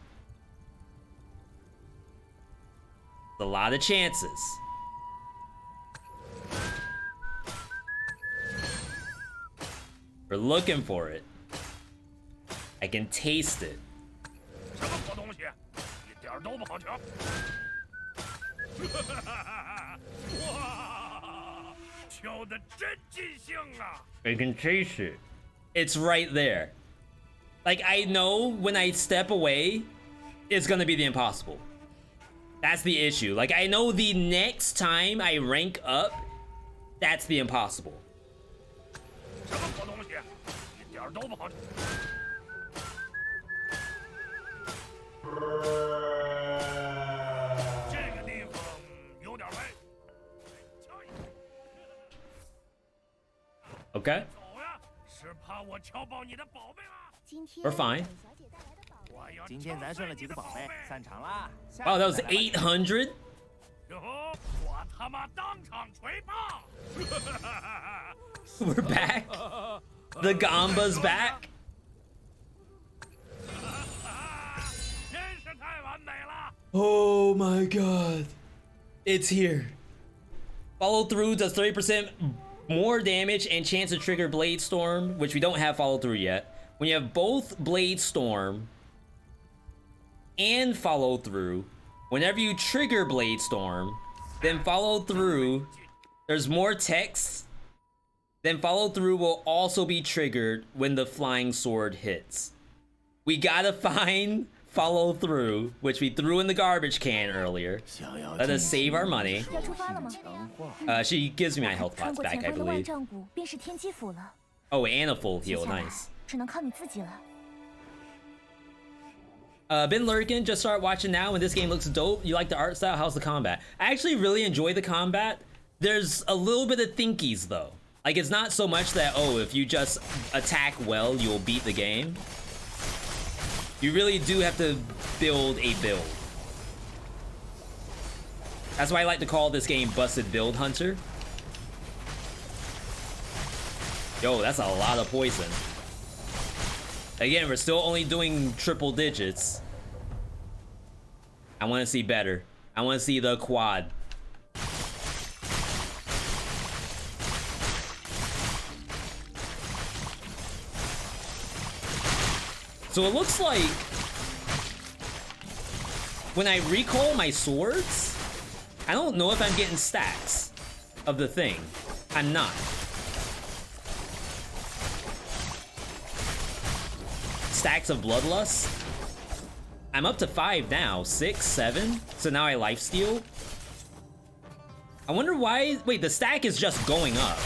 a lot of chances. We're looking for it. I can taste it. You can chase it. It's right there. Like, I know when I step away, it's gonna be the impossible. That's the issue. Like, I know the next time I rank up, that's the impossible. Okay. We're fine. Wow, that was 800? We're back. The Gamba's back. Oh my god. It's here. Follow through does 30% more damage and chance to trigger Blade Storm, which we don't have follow through yet. When you have both Blade Storm and follow through, whenever you trigger Blade Storm, then follow through, there's more text. Then follow through will also be triggered when the flying sword hits. We gotta find follow through, which we threw in the garbage can earlier. Let us save our money. She gives me my health pots back, I believe. Oh, and a full heal, nice. Been lurking, just start watching now, and this game looks dope. You like the art style? How's the combat? I actually really enjoy the combat. There's a little bit of thinkies though. Like, it's not so much that, oh, if you just attack well, you'll beat the game. You really do have to build a build. That's why I like to call this game Busted Build Hunter. Yo, that's a lot of poison. Again, we're still only doing triple digits. I want to see better. I want to see the quad. So it looks like when I recall my swords, I don't know if I'm getting stacks of the thing. I'm not. Stacks of Bloodlust. I'm up to 5 now. 6, 7. So now I lifesteal. I wonder why. Wait, the stack is just going up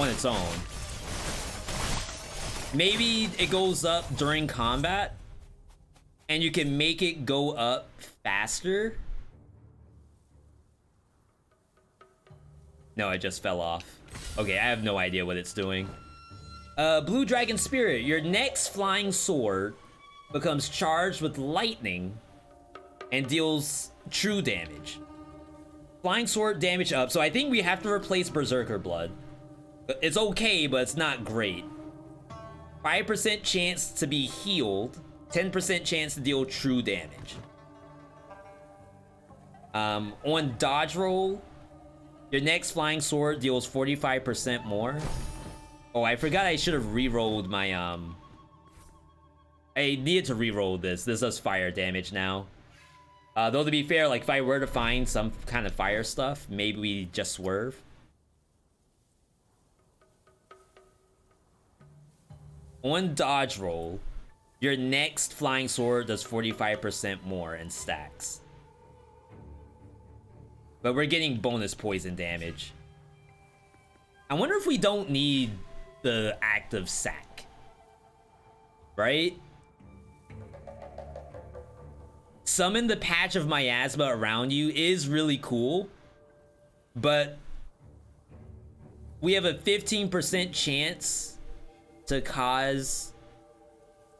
on its own. Maybe it goes up during combat and you can make it go up faster. No, it just fell off. Okay, I have no idea what it's doing. Blue Dragon Spirit, your next flying sword becomes charged with lightning and deals true damage. Flying sword damage up, so I think we have to replace Berserker Blood. It's okay, but it's not great. 5% chance to be healed, 10% chance to deal true damage. On dodge roll, your next flying sword deals 45% more. Oh, I forgot I should have re-rolled my I needed to re-roll this. This does fire damage now. Though to be fair, like if I were to find some kind of fire stuff, maybe we just swerve. On dodge roll, your next flying sword does 45% more in stacks. But we're getting bonus poison damage. I wonder if we don't need the active sack. Right? Summon the patch of miasma around you is really cool. But we have a 15% chance to cause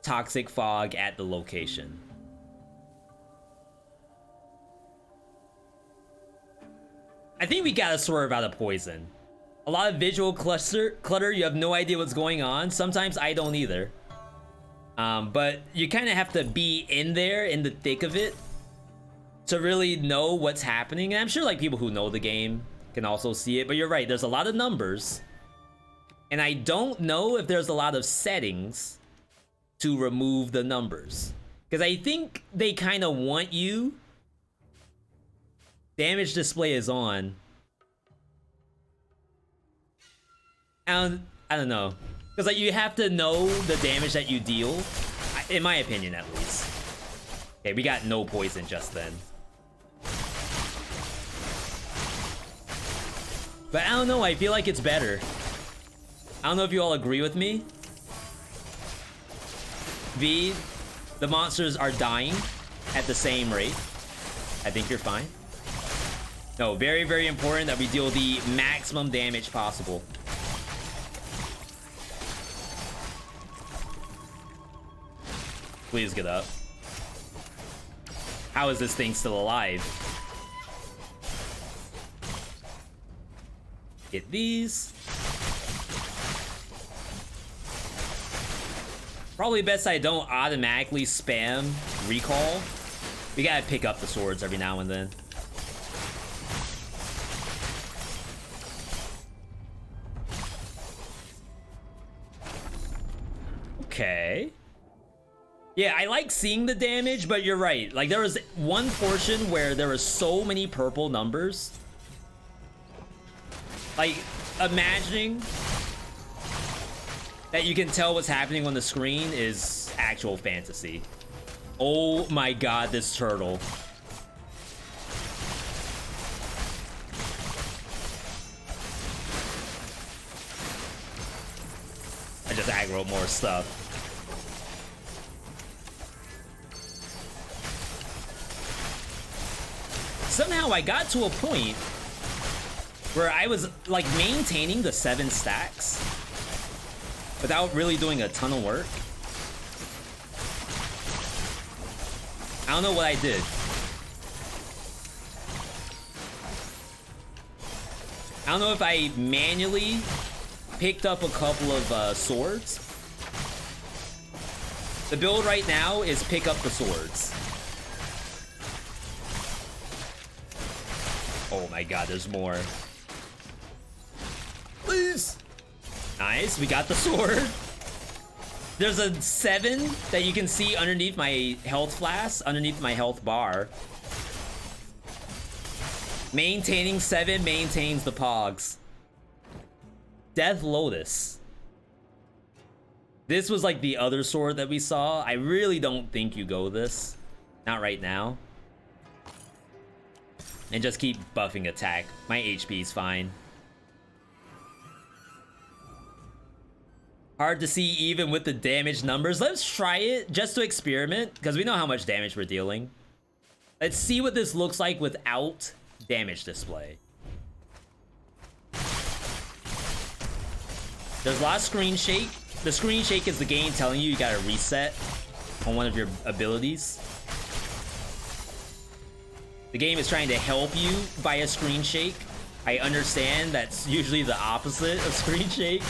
toxic fog at the location. I think we gotta swerve out of poison. A lot of visual clutter, you have no idea what's going on. Sometimes I don't either. But you kind of have to be in there, in the thick of it, to really know what's happening. And I'm sure like people who know the game can also see it, but you're right, there's a lot of numbers. And I don't know if there's a lot of settings to remove the numbers. Because I think they kind of want you. Damage display is on. I don't know. Because like you have to know the damage that you deal. In my opinion, at least. Okay, we got no poison just then. But I don't know, I feel like it's better. I don't know if you all agree with me. V, the monsters are dying at the same rate. I think you're fine. No, very, very important that we deal the maximum damage possible. Please get up. How is this thing still alive? Get these. Probably best I don't automatically spam recall. We gotta pick up the swords every now and then. Okay. Yeah, I like seeing the damage, but you're right. Like, there was one portion where there was so many purple numbers. Like, imagining that you can tell what's happening on the screen is actual fantasy. Oh my god, this turtle. I just aggro more stuff. Somehow I got to a point where I was like maintaining the 7 stacks without really doing a ton of work. I don't know what I did. I don't know if I manually picked up a couple of swords. The build right now is pick up the swords. Oh my god, there's more. Please. Nice, we got the sword. There's a 7 that you can see underneath my health flask, underneath my health bar. Maintaining 7 maintains the pogs. Death Lotus. This was like the other sword that we saw. I really don't think you go this. Not right now. And just keep buffing attack. My HP is fine. Hard to see even with the damage numbers. Let's try it just to experiment, because we know how much damage we're dealing. Let's see what this looks like without damage display. There's a lot of screen shake. The screen shake is the game telling you gotta reset on one of your abilities. The game is trying to help you via screen shake. I understand that's usually the opposite of screen shake.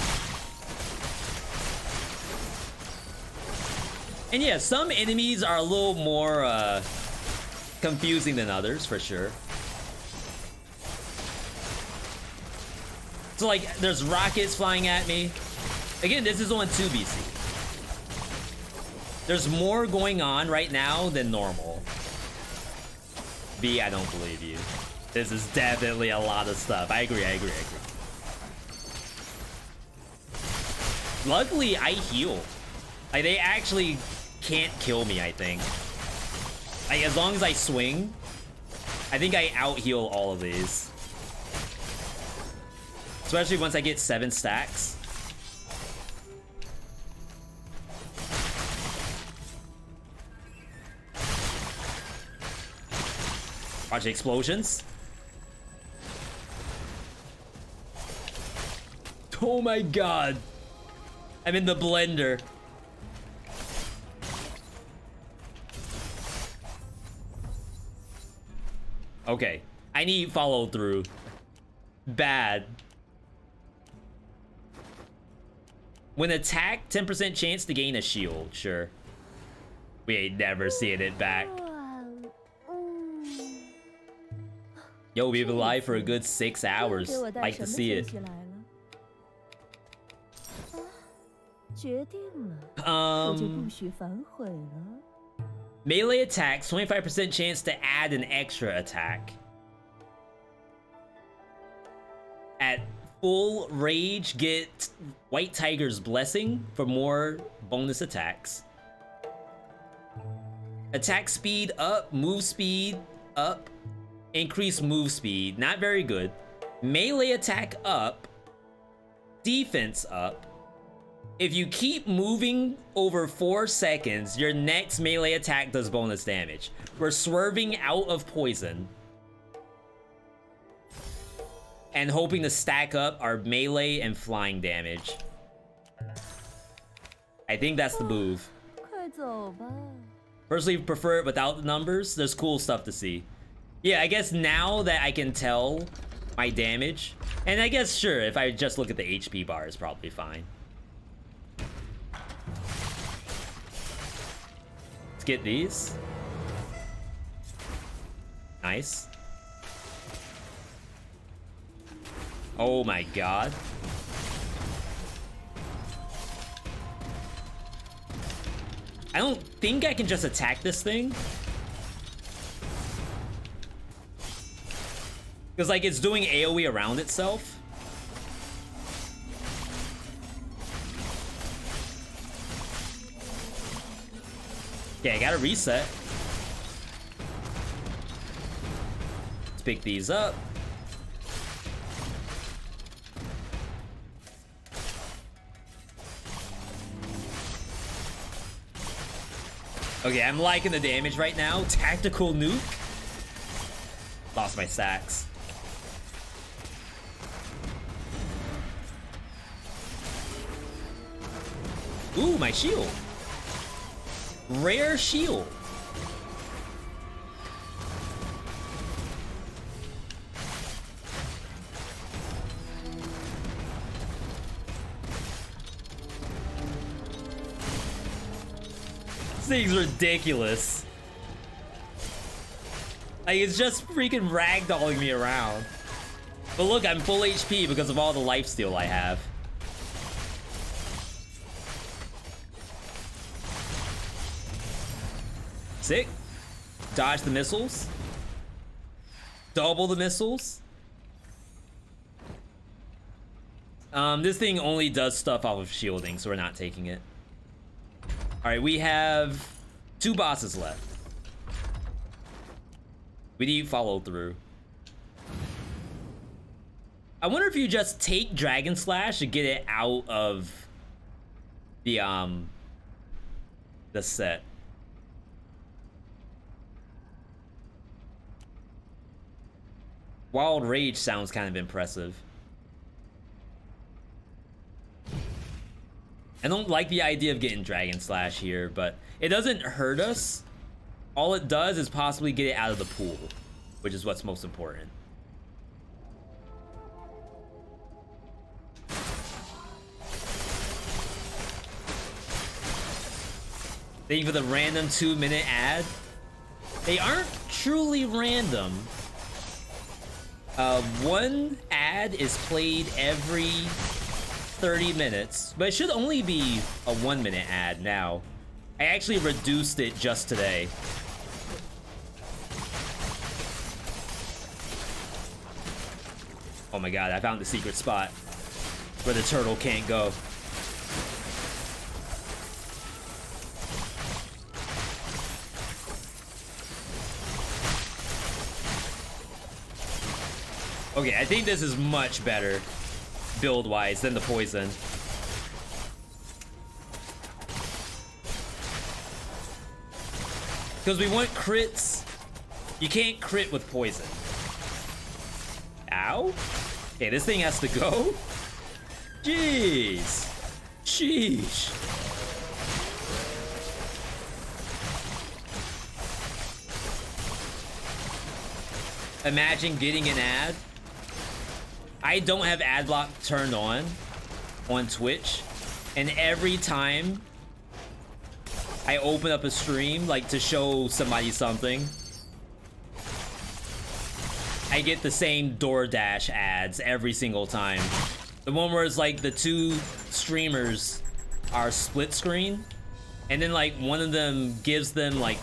And yeah, some enemies are a little more confusing than others, for sure. So like, there's rockets flying at me. Again, this is on 2BC. There's more going on right now than normal. B, I don't believe you. This is definitely a lot of stuff. I agree. Luckily, I heal. Like, they actually can't kill me, I think. Like, as long as I swing, I think I out-heal all of these. Especially once I get 7 stacks. Watch explosions. Oh my god. I'm in the blender. Okay. I need follow through. Bad. When attacked, 10% chance to gain a shield. Sure. We ain't never seeing it back. Yo, we've been alive for a good 6 hours. Like to see it. Melee attacks, 25% chance to add an extra attack. At full rage, get White Tiger's Blessing for more bonus attacks. Attack speed up, move speed up, increase move speed, not very good. Melee attack up, defense up. If you keep moving over 4 seconds, your next melee attack does bonus damage. We're swerving out of poison and hoping to stack up our melee and flying damage. I think that's the move. 快走吧。 Personally prefer it without the numbers. There's cool stuff to see. Yeah, I guess now that I can tell my damage, and I guess sure, if I just look at the HP bar, it's probably fine. Let's get these. Nice. Oh my god. I don't think I can just attack this thing. Because, like, it's doing AoE around itself. Okay, I gotta reset. Let's pick these up. Okay, I'm liking the damage right now. Tactical nuke. Lost my stacks. Ooh, my shield. Rare shield. This thing's ridiculous. Like, it's just freaking ragdolling me around. But look, I'm full HP because of all the lifesteal I have. Sick. Dodge the missiles. Double the missiles. This thing only does stuff off of shielding, so we're not taking it. Alright, we have 2 bosses left. We need follow through. I wonder if you just take Dragon Slash to get it out of the set. Wild Rage sounds kind of impressive. I don't like the idea of getting Dragon Slash here, but it doesn't hurt us. All it does is possibly get it out of the pool, which is what's most important. Thank you for the random 2-minute ad. They aren't truly random. One ad is played every 30 minutes, but it should only be a 1-minute ad now. I actually reduced it just today. Oh my god, I found the secret spot where the turtle can't go. Okay, I think this is much better build-wise than the poison. Because we want crits. You can't crit with poison. Ow. Okay, this thing has to go. Jeez. Sheesh. Imagine getting an ad. I don't have ad block turned on Twitch, and every time I open up a stream, like to show somebody something, I get the same DoorDash ads every single time. The one where it's like the 2 streamers are split screen, and then like one of them gives them like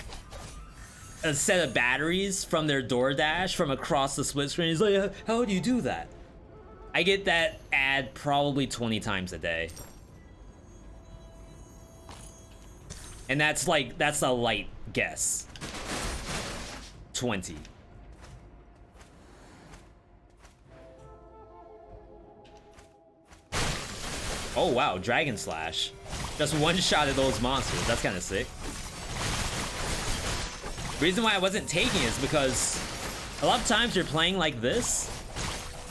a set of batteries from their DoorDash from across the split screen. He's like, how do you do that? I get that ad probably 20 times a day. And that's like, that's a light guess. 20. Oh wow, Dragon Slash. Just one shot at those monsters. That's kind of sick. Reason why I wasn't taking it is because a lot of times you're playing like this.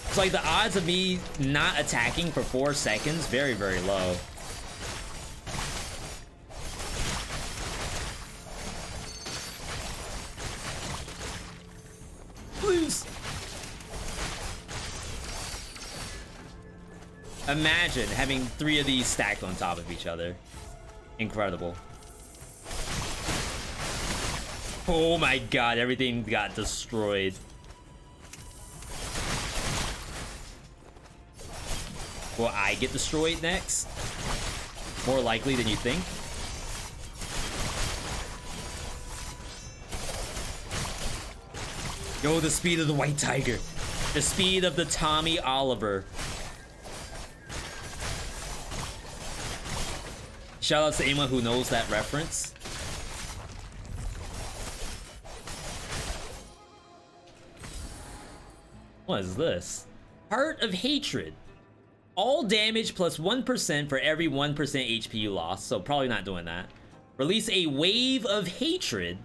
It's like the odds of me not attacking for 4 seconds, very, very low. Please. Imagine having 3 of these stacked on top of each other. Incredible. Oh my god, everything got destroyed. Will I get destroyed next? More likely than you think. Yo, the speed of the White Tiger. The speed of the Tommy Oliver. Shout out to anyone who knows that reference. What is this? Heart of Hatred. All damage plus 1% for every 1% HP you lost, so probably not doing that. Release a Wave of Hatred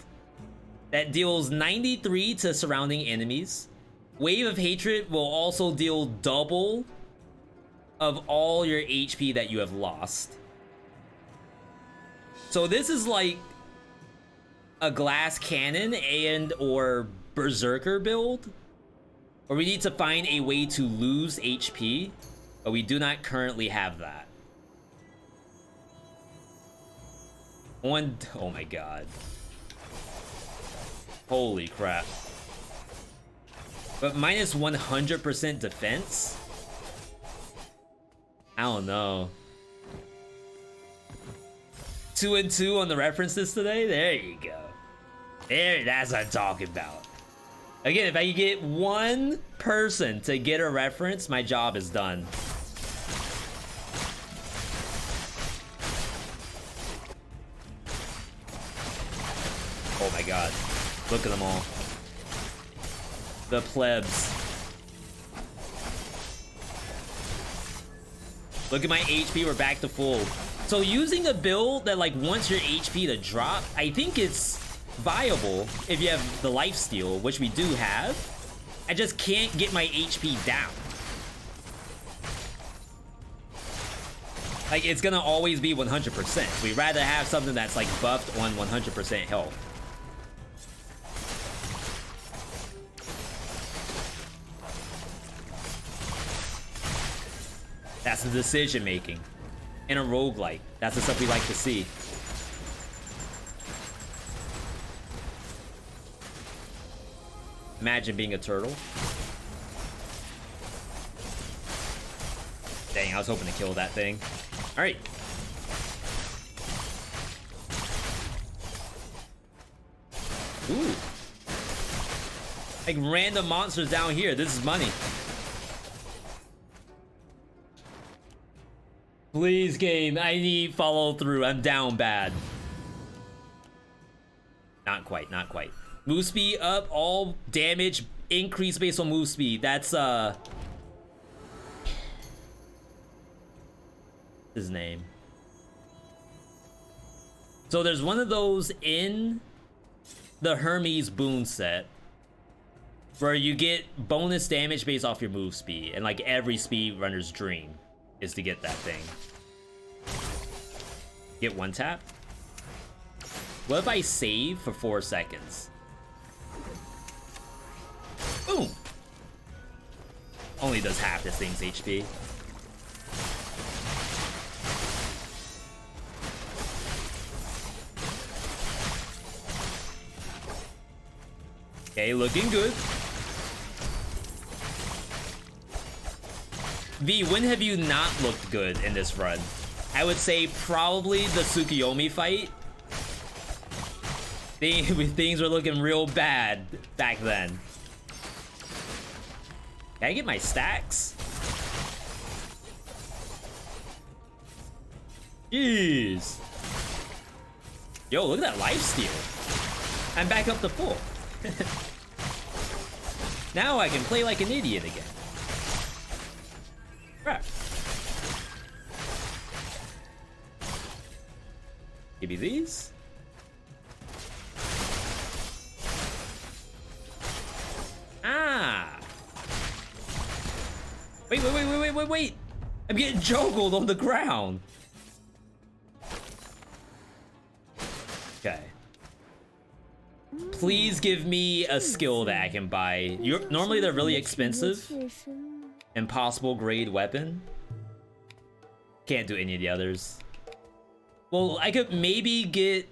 that deals 93 to surrounding enemies. Wave of Hatred will also deal double of all your HP that you have lost. So this is like a glass cannon and or berserker build, where we need to find a way to lose HP, but we do not currently have that. Oh my god. Holy crap. But minus 100% defense? I don't know. 2 and 2 on the references today? There you go. There, that's what I'm talking about. Again, if I can get one person to get a reference, my job is done. Oh my god. Look at them all. The plebs. Look at my HP, we're back to full. So using a build that like wants your HP to drop, I think it's viable if you have the lifesteal, which we do have. I just can't get my HP down. Like, it's gonna always be 100%. We'd rather have something that's like buffed on 100% health. That's the decision making in a roguelike. That's the stuff we like to see. Imagine being a turtle. Dang, I was hoping to kill that thing. All right. Ooh. Like random monsters down here. This is money. Please, game. I need follow through. I'm down bad. Not quite. Not quite. Move speed up. All damage increase based on move speed. That's his name. So there's one of those in the Hermes boon set where you get bonus damage based off your move speed, and like every speedrunner's dream is to get that thing. Get one tap. What if I save for 4 seconds? Boom. Only does half this thing's HP. Okay, looking good. V, when have you not looked good in this run? I would say probably the Tsukuyomi fight. Things were looking real bad back then. Can I get my stacks? Jeez. Yo, look at that lifesteal. I'm back up to full. Now I can play like an idiot again. Crap. Give me these. Ah. Wait. I'm getting juggled on the ground. Okay. Please give me a skill that I can buy. Normally they're really expensive. Impossible grade weapon. Can't do any of the others. Well, I could maybe get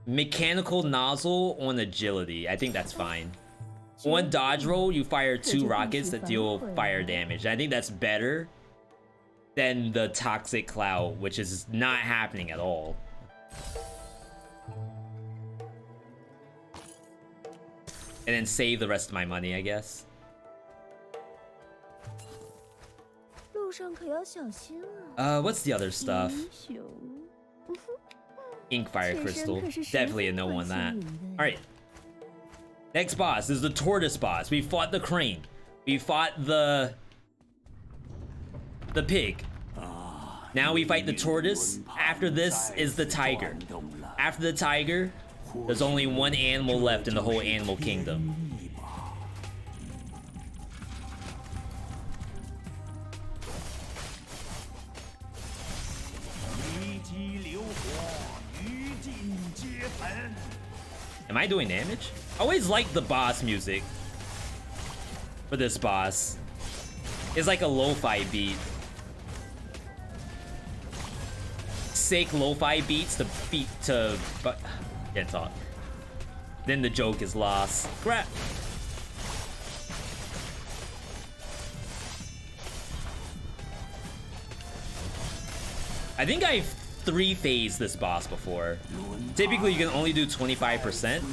mechanical nozzle on agility. I think that's fine. On dodge roll, you fire 2 rockets that deal fire damage. I think that's better than the toxic cloud, which is not happening at all. And then save the rest of my money, I guess. What's the other stuff? Ink fire crystal. Definitely a no on that. Alright. Next boss is the tortoise boss. We fought the crane. We fought the pig. Now we fight the tortoise. After this is the tiger. After the tiger, there's only one animal left in the whole animal kingdom. Am I doing damage? I always like the boss music for this boss. It's like a lo-fi beat. Sick lo-fi beats to beat to... but can't talk. Then the joke is lost. Crap. I think I've 3-phased this boss before. Typically, you can only do 25%.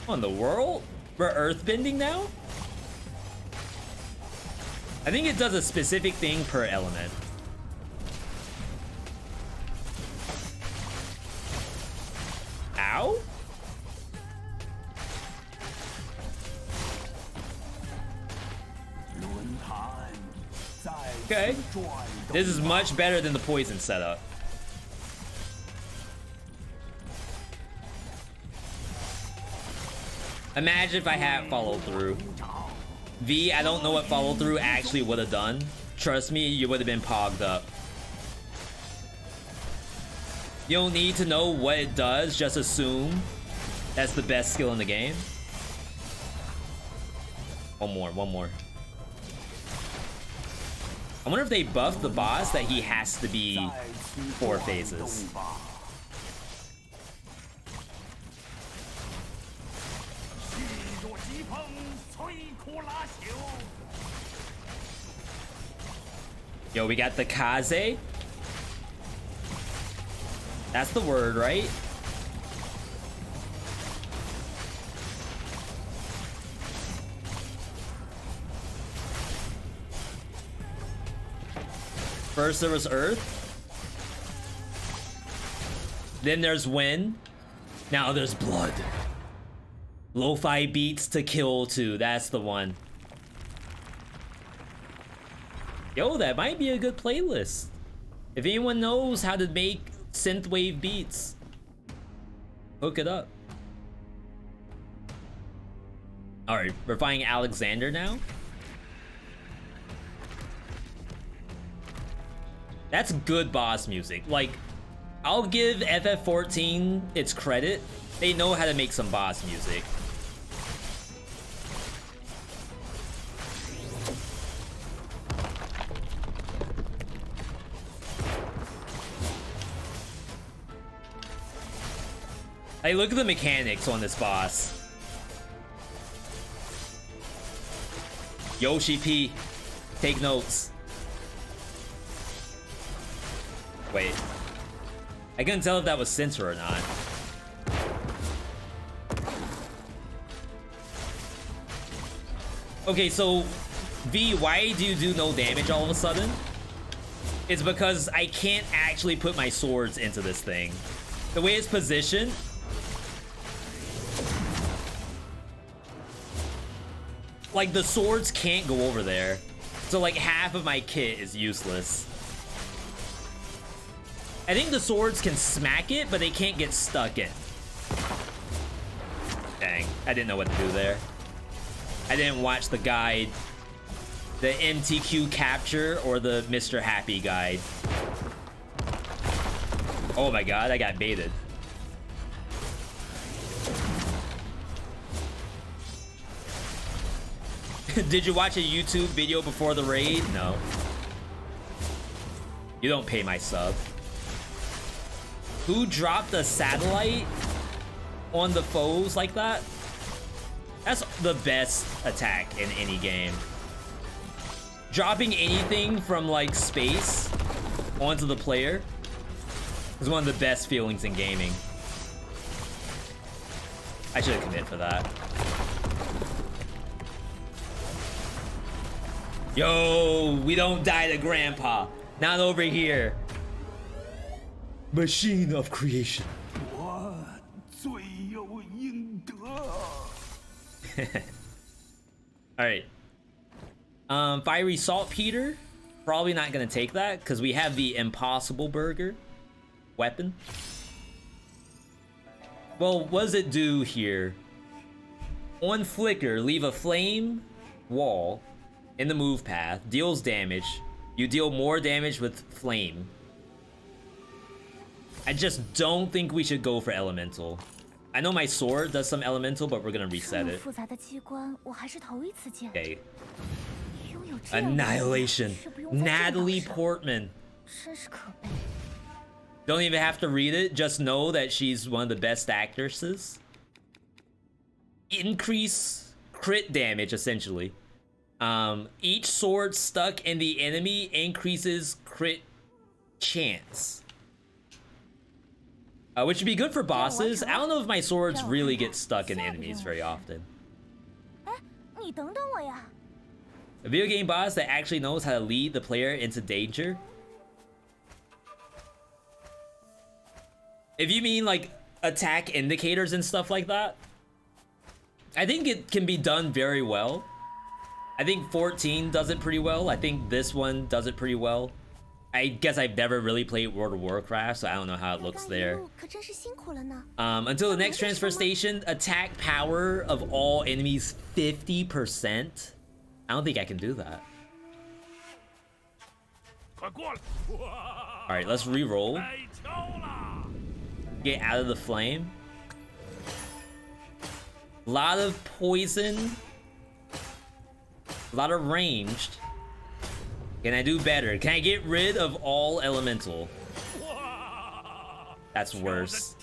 On the world? We're earthbending now? I think it does a specific thing per element. Ow? Okay. This is much better than the poison setup. Imagine if I had follow through. V, I don't know what follow through actually would have done. Trust me, you would have been pogged up. You don't need to know what it does, just assume that's the best skill in the game. One more. I wonder if they buffed the boss that he has to be 4 phases. Yo, we got the Kaze. That's the word, right? First there was Earth. Then there's Wind. Now there's Blood. Lo-fi beats to kill too. That's the one. Yo, that might be a good playlist. If anyone knows how to make synthwave beats, hook it up. Alright, we're fighting Alexander now. That's good boss music. Like, I'll give FF14 its credit. They know how to make some boss music. Hey, look at the mechanics on this boss. Yoshi P, take notes. Wait. I couldn't tell if that was censor or not. Okay, so V, why do you do no damage all of a sudden? It's because I can't actually put my swords into this thing. The way it's positioned, like the swords can't go over there. So like half of my kit is useless. I think the swords can smack it, but they can't get stuck in. Dang, I didn't know what to do there. I didn't watch the guide, the MTQ capture or the Mr. Happy guide. Oh my god, I got baited. Did you watch a YouTube video before the raid? No. You don't pay my sub. Who dropped a satellite on the foes like that? That's the best attack in any game. Dropping anything from like space onto the player is one of the best feelings in gaming. I should have committed for that. Yo, we don't die to Grandpa. Not over here. Machine of creation. Alright. Fiery Saltpeter. Probably not gonna take that because we have the Impossible Burger weapon. Well, what does it do here? On flicker, leave a flame wall in the move path. Deals damage. You deal more damage with flame. I just don't think we should go for elemental. I know my sword does some elemental, but we're gonna reset it. Okay. Annihilation. Natalie Portman. Don't even have to read it. Just know that she's one of the best actresses. Increase crit damage, essentially. Each sword stuck in the enemy increases crit chance. Which would be good for bosses. I don't know if my swords really get stuck in enemies very often. A video game boss that actually knows how to lead the player into danger. If you mean like attack indicators and stuff like that, I think it can be done very well. I think 14 does it pretty well. I think this one does it pretty well. I guess I've never really played World of Warcraft, so I don't know how it looks there. Until the next transfer station, attack power of all enemies 50%. I don't think I can do that. Alright, let's re-roll. Get out of the flame. A lot of poison. A lot of ranged. Can I do better? Can I get rid of all elemental? That's worse.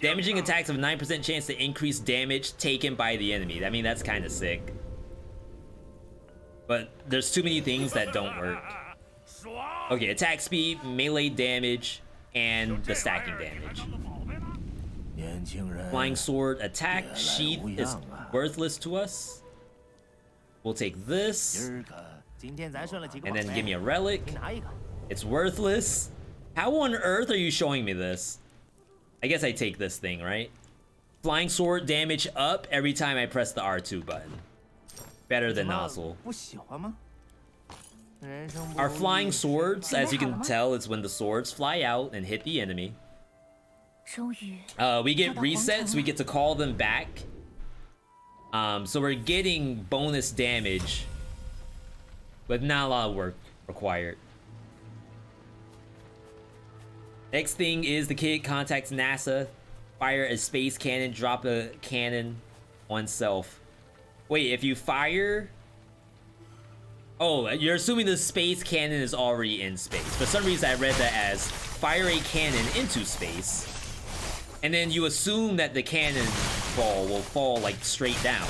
Damaging attacks have a 9% chance to increase damage taken by the enemy. I mean, that's kind of sick. But there's too many things that don't work. Okay, attack speed, melee damage, and the stacking damage. Flying sword attack sheath is worthless to us. We'll take this. And then give me a relic. It's worthless. How on earth are you showing me this? I guess I take this thing, right? Flying sword damage up every time I press the R2 button. Better than Nozzle. Our flying swords, as you can tell, it's when the swords fly out and hit the enemy. We get resets, we get to call them back. So we're getting bonus damage, but not a lot of work required. Next thing is the kid contacts NASA. Fire a space cannon, drop a cannon on self. Wait, if you fire... Oh, you're assuming the space cannon is already in space. For some reason I read that as fire a cannon into space. And then you assume that the cannonball will fall like straight down.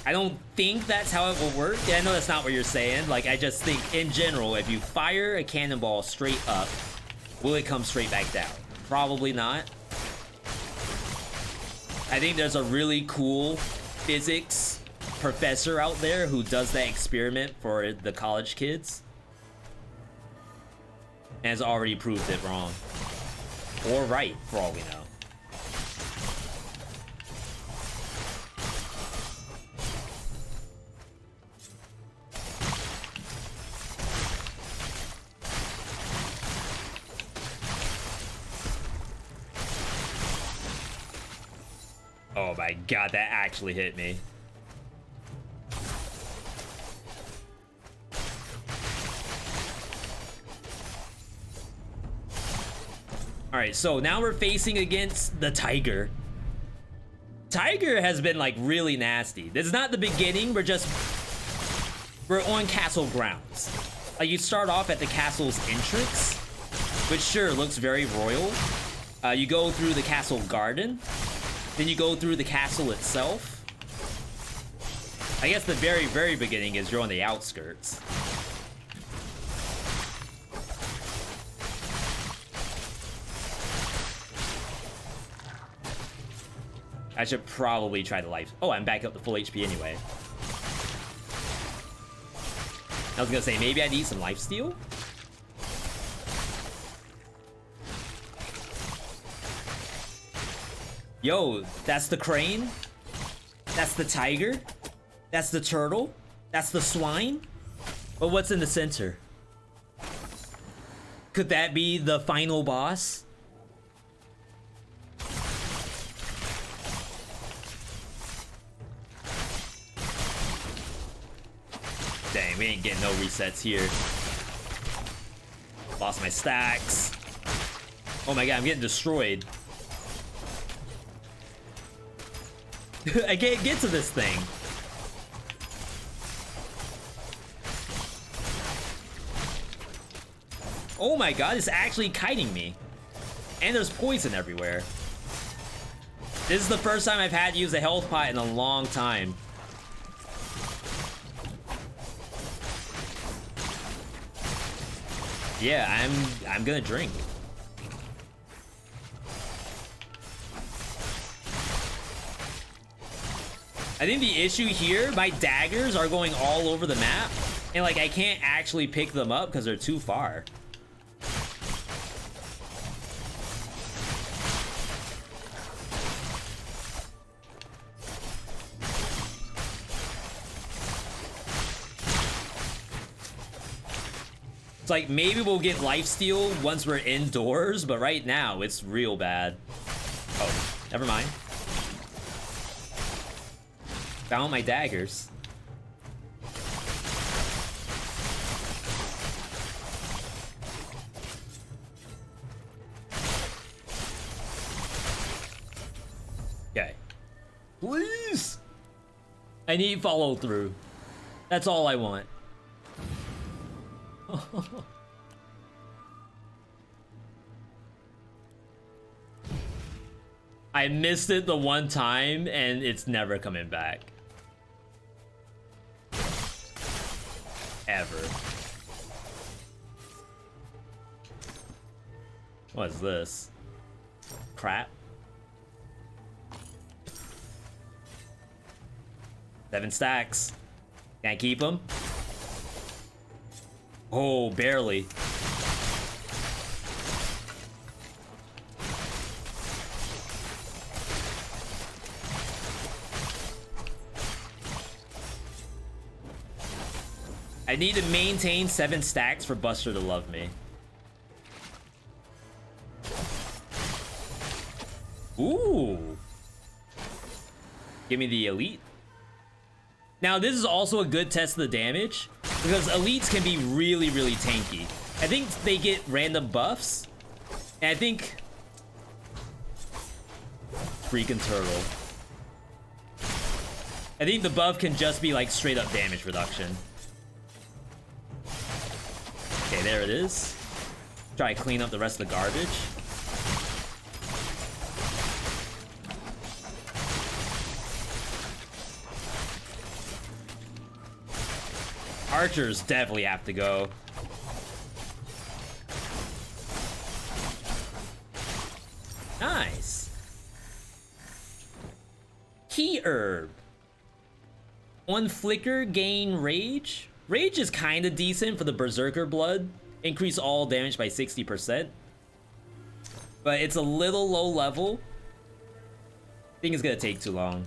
I don't think that's how it will work. Yeah, I know that's not what you're saying. Like, I just think, in general, if you fire a cannonball straight up, will it come straight back down? Probably not. I think there's a really cool physics professor out there who does that experiment for the college kids and has already proved it wrong. Or right, for all we know. Oh my god, that actually hit me. Alright, so now we're facing against the Tiger. Tiger has been like really nasty. This is not the beginning, we're on castle grounds. Like, you start off at the castle's entrance, which sure looks very royal. You go through the castle garden. Then you go through the castle itself. I guess the very, very beginning is you're on the outskirts. I should probably try the life. Oh, I'm back up to full HP anyway. I was gonna say, maybe I need some lifesteal? Yo, that's the crane? That's the tiger? That's the turtle? That's the swine? But what's in the center? Could that be the final boss? Dang, we ain't getting no resets here. Lost my stacks. Oh my god, I'm getting destroyed. I can't get to this thing. Oh my god, it's actually kiting me. And there's poison everywhere. This is the first time I've had to use a health pot in a long time. Yeah, I'm gonna drink. I think the issue here, my daggers are going all over the map, and like I can't actually pick them up because they're too far. It's like maybe we'll get lifesteal once we're indoors, but right now it's real bad. Oh, never mind. Found my daggers. Okay. Please! I need follow through. That's all I want. I missed it the one time and it's never coming back. Ever. What is this? Crap. 7 stacks. Can't keep them. Oh, barely. I need to maintain 7 stacks for Buster to love me. Ooh. Give me the elite. Now, this is also a good test of the damage, because elites can be really, really tanky. I think they get random buffs, and I think... Freaking turtle. I think the buff can just be like straight up damage reduction. Okay, there it is. Try to clean up the rest of the garbage. Archers definitely have to go. Nice. Key herb. On flicker, gain rage. Rage is kind of decent for the berserker blood. Increase all damage by 60%. But it's a little low level. I think it's gonna take too long.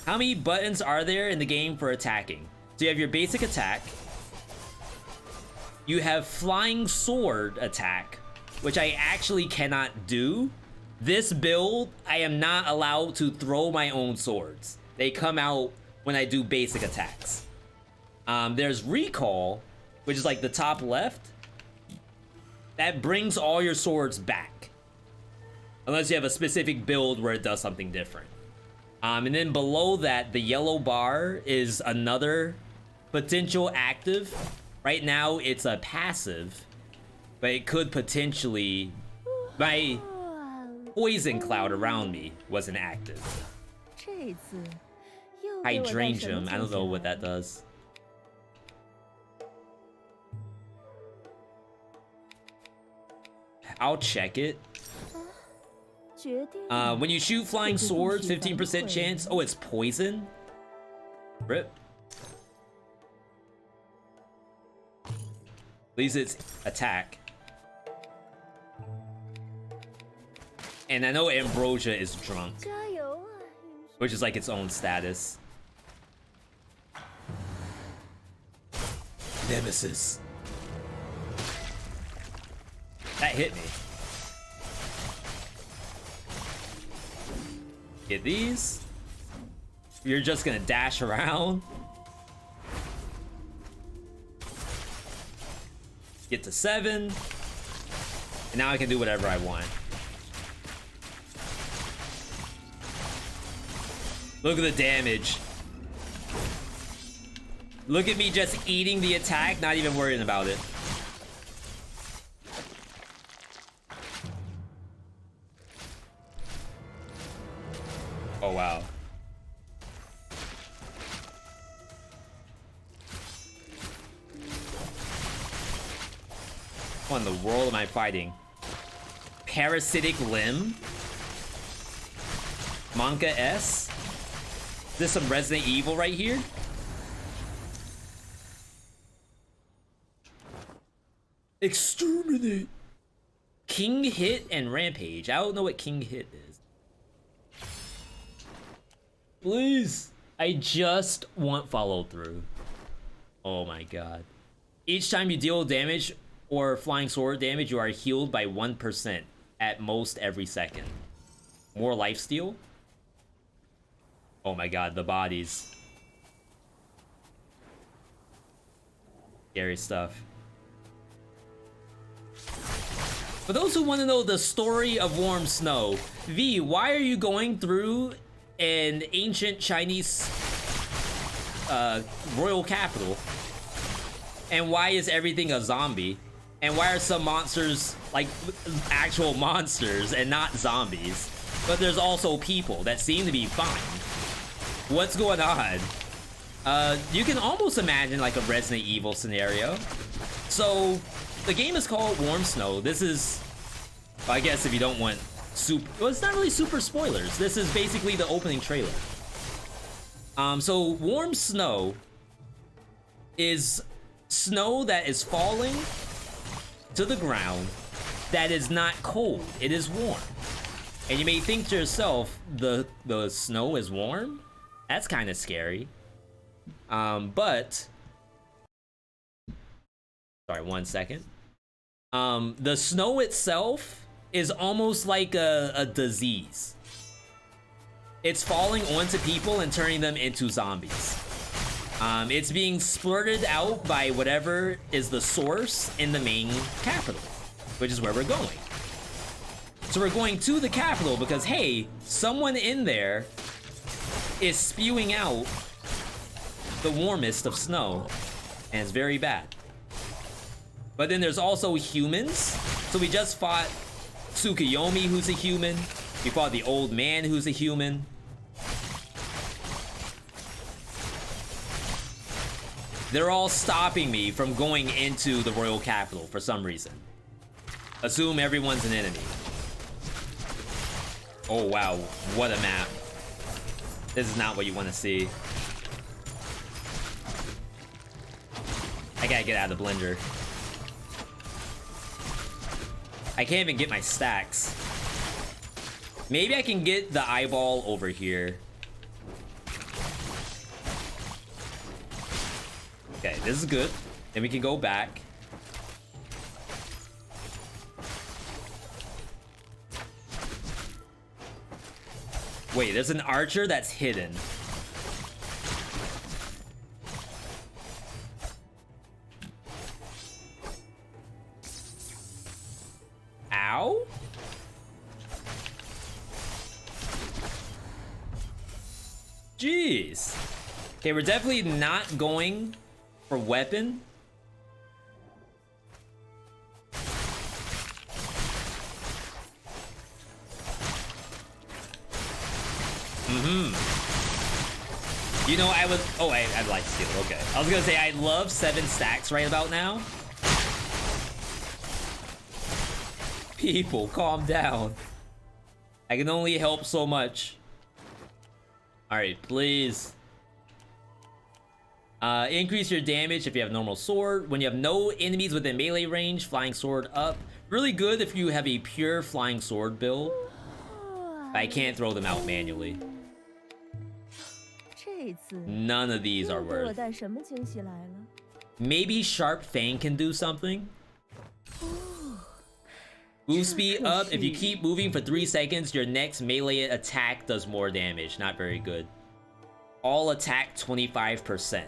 How many buttons are there in the game for attacking? So you have your basic attack. You have flying sword attack, which I actually cannot do. This build, I am not allowed to throw my own swords. They come out when I do basic attacks. There's recall, which is like the top left. That brings all your swords back. Unless you have a specific build where it does something different. And then below that, the yellow bar is another potential active. Right now, it's a passive, but it could potentially... My poison cloud around me was an active. Hydrangea, I don't know what that does. I'll check it. When you shoot flying swords, 15% chance. Oh, it's poison? Rip. At least it's attack. And I know Ambrosia is drunk, which is like its own status. Nemesis. That hit me. Get these. You're just gonna dash around. Get to 7. And now I can do whatever I want. Look at the damage. Look at me just eating the attack, not even worrying about it. Oh, wow. What in the world am I fighting? Parasitic limb? Monka S? Is this some Resident Evil right here? Exterminate! King Hit and Rampage. I don't know what King Hit is. Please. I just want follow through. Oh my god. Each time you deal damage or flying sword damage, you are healed by 1% at most every second. More lifesteal? Oh my god, the bodies. Scary stuff. For those who want to know the story of Warm Snow, V, why are you going through an ancient Chinese royal capital? And why is everything a zombie? And why are some monsters like actual monsters and not zombies? But there's also people that seem to be fine. What's going on? You can almost imagine like a Resident Evil scenario. So the game is called Warm Snow. This is, I guess if you don't want super, well, it's not really super spoilers. This is basically the opening trailer. So Warm Snow is snow that is falling to the ground that is not cold. It is warm. And you may think to yourself, the snow is warm? That's kind of scary. But sorry, 1 second. The snow itself is almost like a disease. It's falling onto people and turning them into zombies. It's being splurted out by whatever is the source in the main capital, which is where we're going. So we're going to the capital because, hey, someone in there is spewing out the warmest of snow, and it's very bad. But then there's also humans. So we just fought Tsukuyomi, who's a human. We fought the old man, who's a human. They're all stopping me from going into the royal capital for some reason. Assume everyone's an enemy. Oh wow, what a map. This is not what you want to see. I gotta get out of the blender. I can't even get my stacks. Maybe I can get the eyeball over here. Okay, this is good. Then we can go back. Wait, there's an archer that's hidden. Ow? Jeez. Okay, we're definitely not going for weapon. You know, I was... Oh, I'd like to steal it. Okay. I was gonna say, I love 7 stacks right about now. People, calm down. I can only help so much. Alright, please. Increase your damage if you have normal sword. When you have no enemies within melee range, flying sword up. Really good if you have a pure flying sword build. But I can't throw them out manually. None of these are worth. Maybe Sharp Fang can do something. Move speed up. If you keep moving for 3 seconds, your next melee attack does more damage. Not very good. All attack 25%.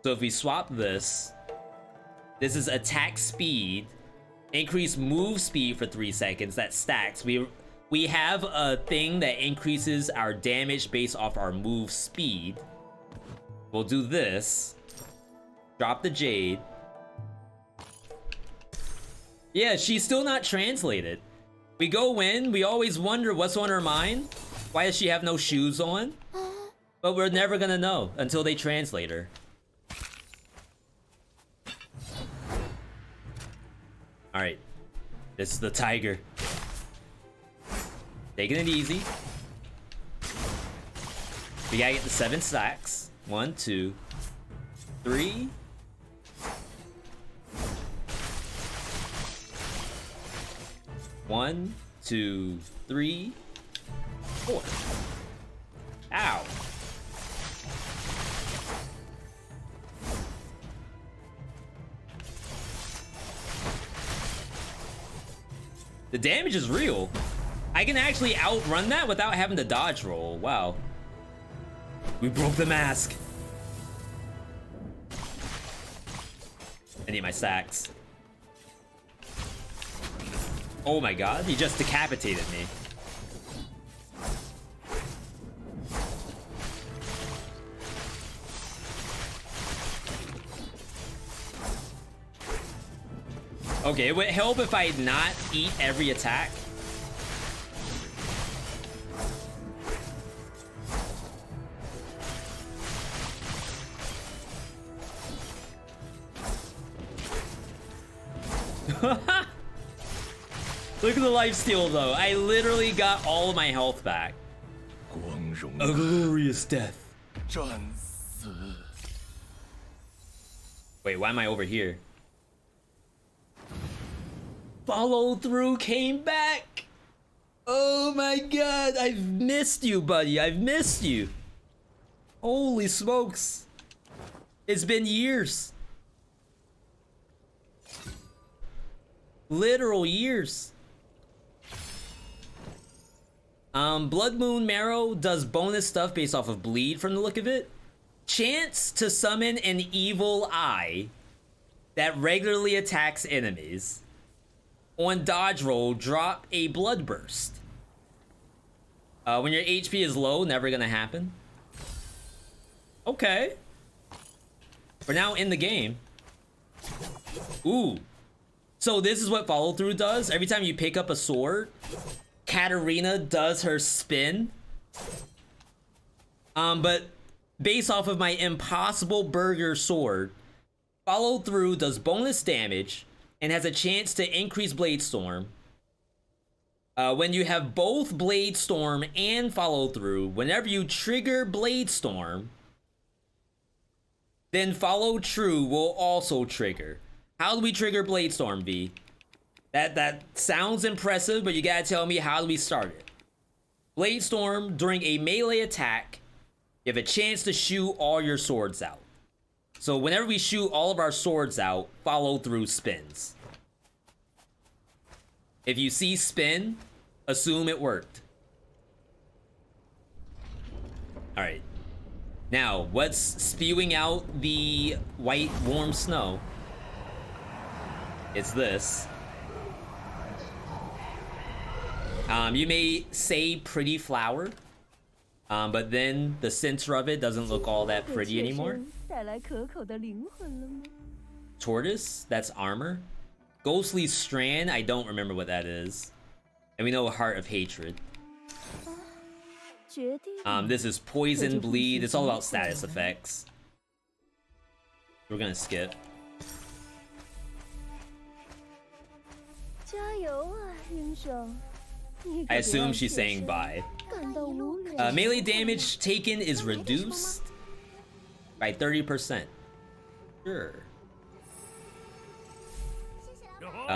So if we swap this, this is attack speed. Increase move speed for 3 seconds. That stacks. We have a thing that increases our damage based off our move speed. We'll do this. Drop the Jade. Yeah, she's still not translated. We go in, we always wonder what's on her mind. Why does she have no shoes on? But we're never gonna know until they translate her. Alright. This is the tiger. Taking it easy. We gotta get the 7 stacks. 1, 2, 3. One, 2, 3, 4. Ow. The damage is real. I can actually outrun that without having to dodge roll. Wow. We broke the mask. I need my stacks. Oh my god, he just decapitated me. Okay, it would help if I not eat every attack. Look at the lifesteal though. I literally got all of my health back. A glorious death. Wait, why am I over here? Follow through came back. Oh my god, I've missed you, buddy. I've missed you. Holy smokes. It's been years. Literal years. Blood Moon Marrow does bonus stuff based off of bleed from the look of it. Chance to summon an evil eye that regularly attacks enemies. On dodge roll, drop a blood burst. When your HP is low, never gonna happen. Okay. We're now in the game. Ooh. So this is what follow through does. Every time you pick up a sword, Katarina does her spin But based off of my Impossible Burger sword, follow through does bonus damage and has a chance to increase Blade Storm. When you have both Blade Storm and follow through, whenever you trigger Blade Storm, then follow true will also trigger. How do we trigger Blade Storm, V? That sounds impressive, but you gotta tell me, how do we start it? Blade Storm, during a melee attack, you have a chance to shoot all your swords out. So whenever we shoot all of our swords out, follow through spins. If you see spin, assume it worked. Alright. Now, what's spewing out the white warm snow? It's this. You may say pretty flower, but then the center of it doesn't look all that pretty anymore. Tortoise, that's armor. Ghostly Strand, I don't remember what that is. And we know Heart of Hatred. This is Poison, Bleed. It's all about status effects. We're gonna skip. I assume she's saying bye. Melee damage taken is reduced by 30%. Sure.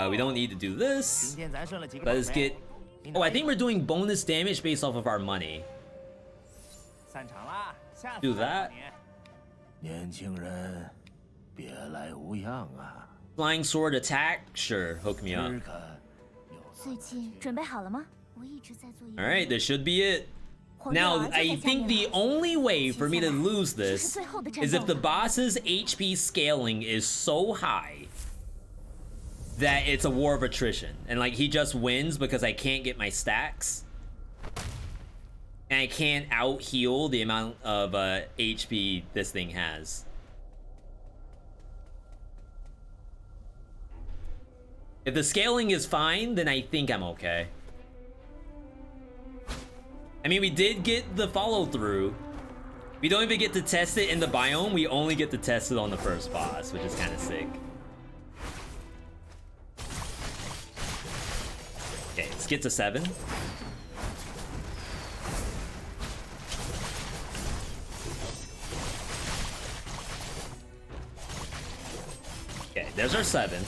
We don't need to do this. Let's get... Oh, I think we're doing bonus damage based off of our money. Do that. Flying sword attack? Sure, hook me up. Alright, this should be it. Now, I think the only way for me to lose this is if the boss's HP scaling is so high that it's a war of attrition. And like, he just wins because I can't get my stacks. And I can't out-heal the amount of HP this thing has. If the scaling is fine, then I think I'm okay. I mean, we did get the follow-through. We don't even get to test it in the biome. We only get to test it on the first boss, which is kind of sick. Okay, let's get to 7. Okay, there's our 7.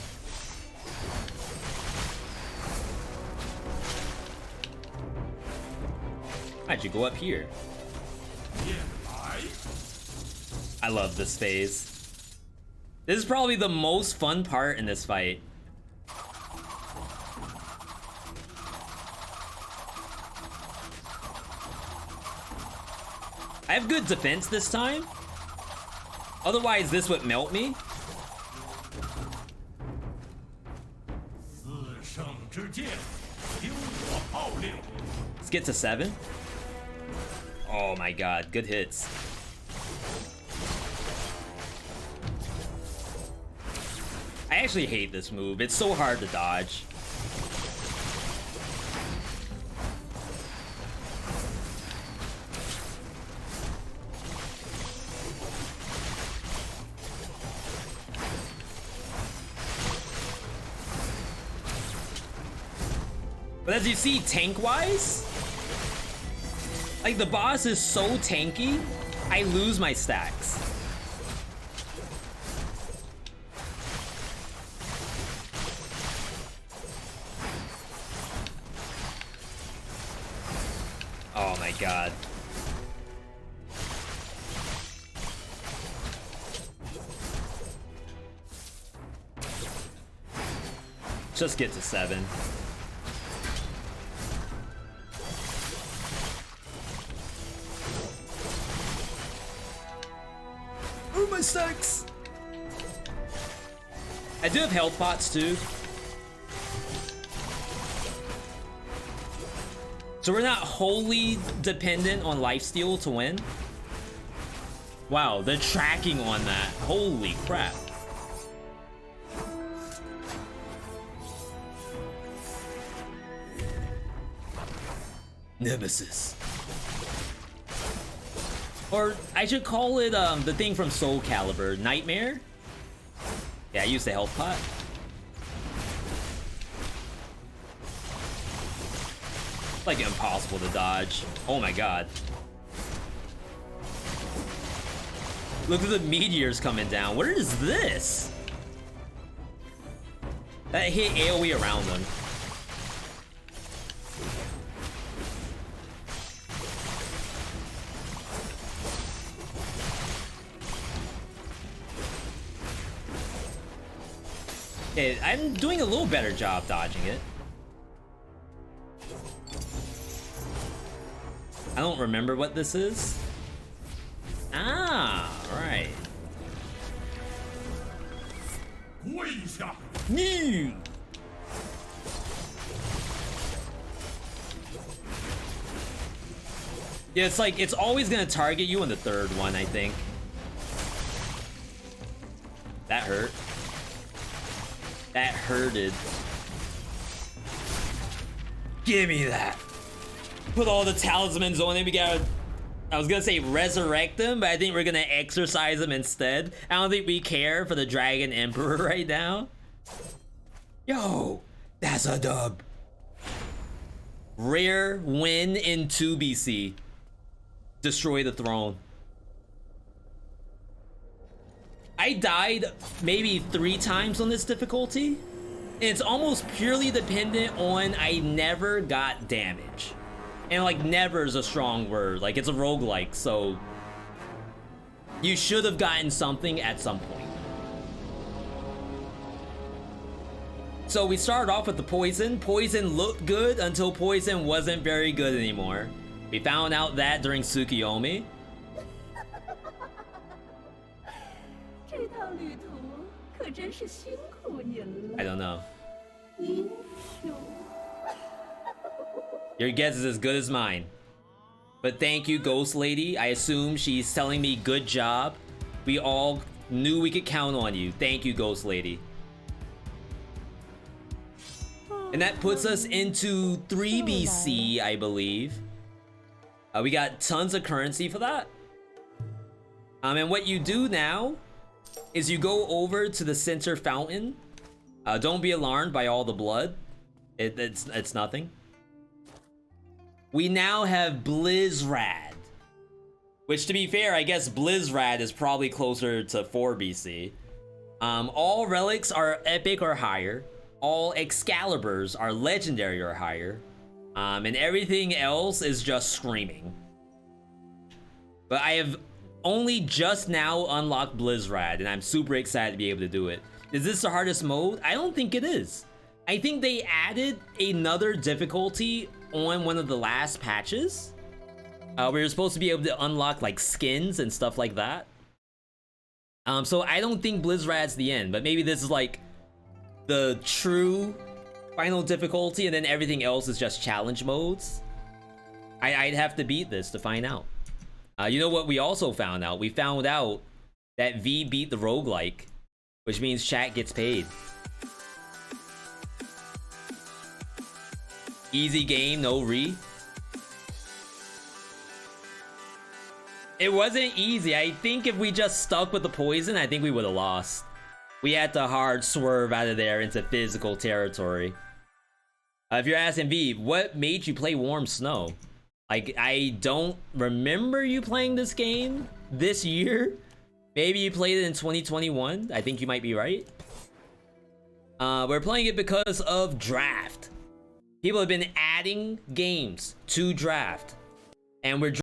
Why'd you go up here? I love this phase. This is probably the most fun part in this fight. I have good defense this time. Otherwise, this would melt me. Let's get to 7. Oh my god, good hits. I actually hate this move. It's so hard to dodge. But as you see, tank-wise, like, the boss is so tanky, I lose my stacks. Oh my god. Just get to 7. Ooh, my stacks! I do have health pots too. So we're not wholly dependent on lifesteal to win. Wow, the tracking on that. Holy crap. Nemesis. Or I should call it the thing from Soul Calibur, Nightmare? Yeah, I used the health pot. It's like impossible to dodge. Oh my god. Look at the meteors coming down. What is this? That hit AoE around them. Okay, I'm doing a little better job dodging it. I don't remember what this is. Ah, right. No. Yeah, it's like it's always gonna target you on the third one, I think. That hurt. That hurted. Give me that. Put all the talismans on it. We gotta, I was gonna say resurrect them, but I think we're gonna exercise them instead. I don't think we care for the Dragon Emperor right now. Yo, that's a dub. Rare win in 2BC. Destroy the throne. I died maybe 3 times on this difficulty. And it's almost purely dependent on I never got damage. And like never is a strong word. Like it's a roguelike, so you should have gotten something at some point. So we started off with the poison. Poison looked good until poison wasn't very good anymore. We found out that during Tsukiyomi. I don't know. Your guess is as good as mine. But thank you, Ghost Lady. I assume she's telling me good job. We all knew we could count on you. Thank you, Ghost Lady. And that puts us into 3BC, I believe. We got tons of currency for that. And what you do now is you go over to the center fountain. Don't be alarmed by all the blood. It's nothing. We now have Blizzrad. Which, to be fair, I guess Blizzrad is probably closer to 4BC. All relics are epic or higher. All Excaliburs are legendary or higher. And everything else is just screaming. But I have only just now unlocked Blizzrad, and I'm super excited to be able to do it. Is this the hardest mode? I don't think it is. I think they added another difficulty on one of the last patches. We were supposed to be able to unlock like skins and stuff like that. So I don't think Blizzrad's the end, but maybe this is like the true final difficulty, and then everything else is just challenge modes. I'd have to beat this to find out. You know what we also found out? We found out that V beat the roguelike, which means chat gets paid. Easy game, no re. It wasn't easy. I think if we just stuck with the poison, I think we would have lost. We had to hard swerve out of there into physical territory. If you're asking V, what made you play Warm Snow? Like, I don't remember you playing this game this year. Maybe you played it in 2021. I think you might be right. We're playing it because of Draft. People have been adding games to Draft. And we're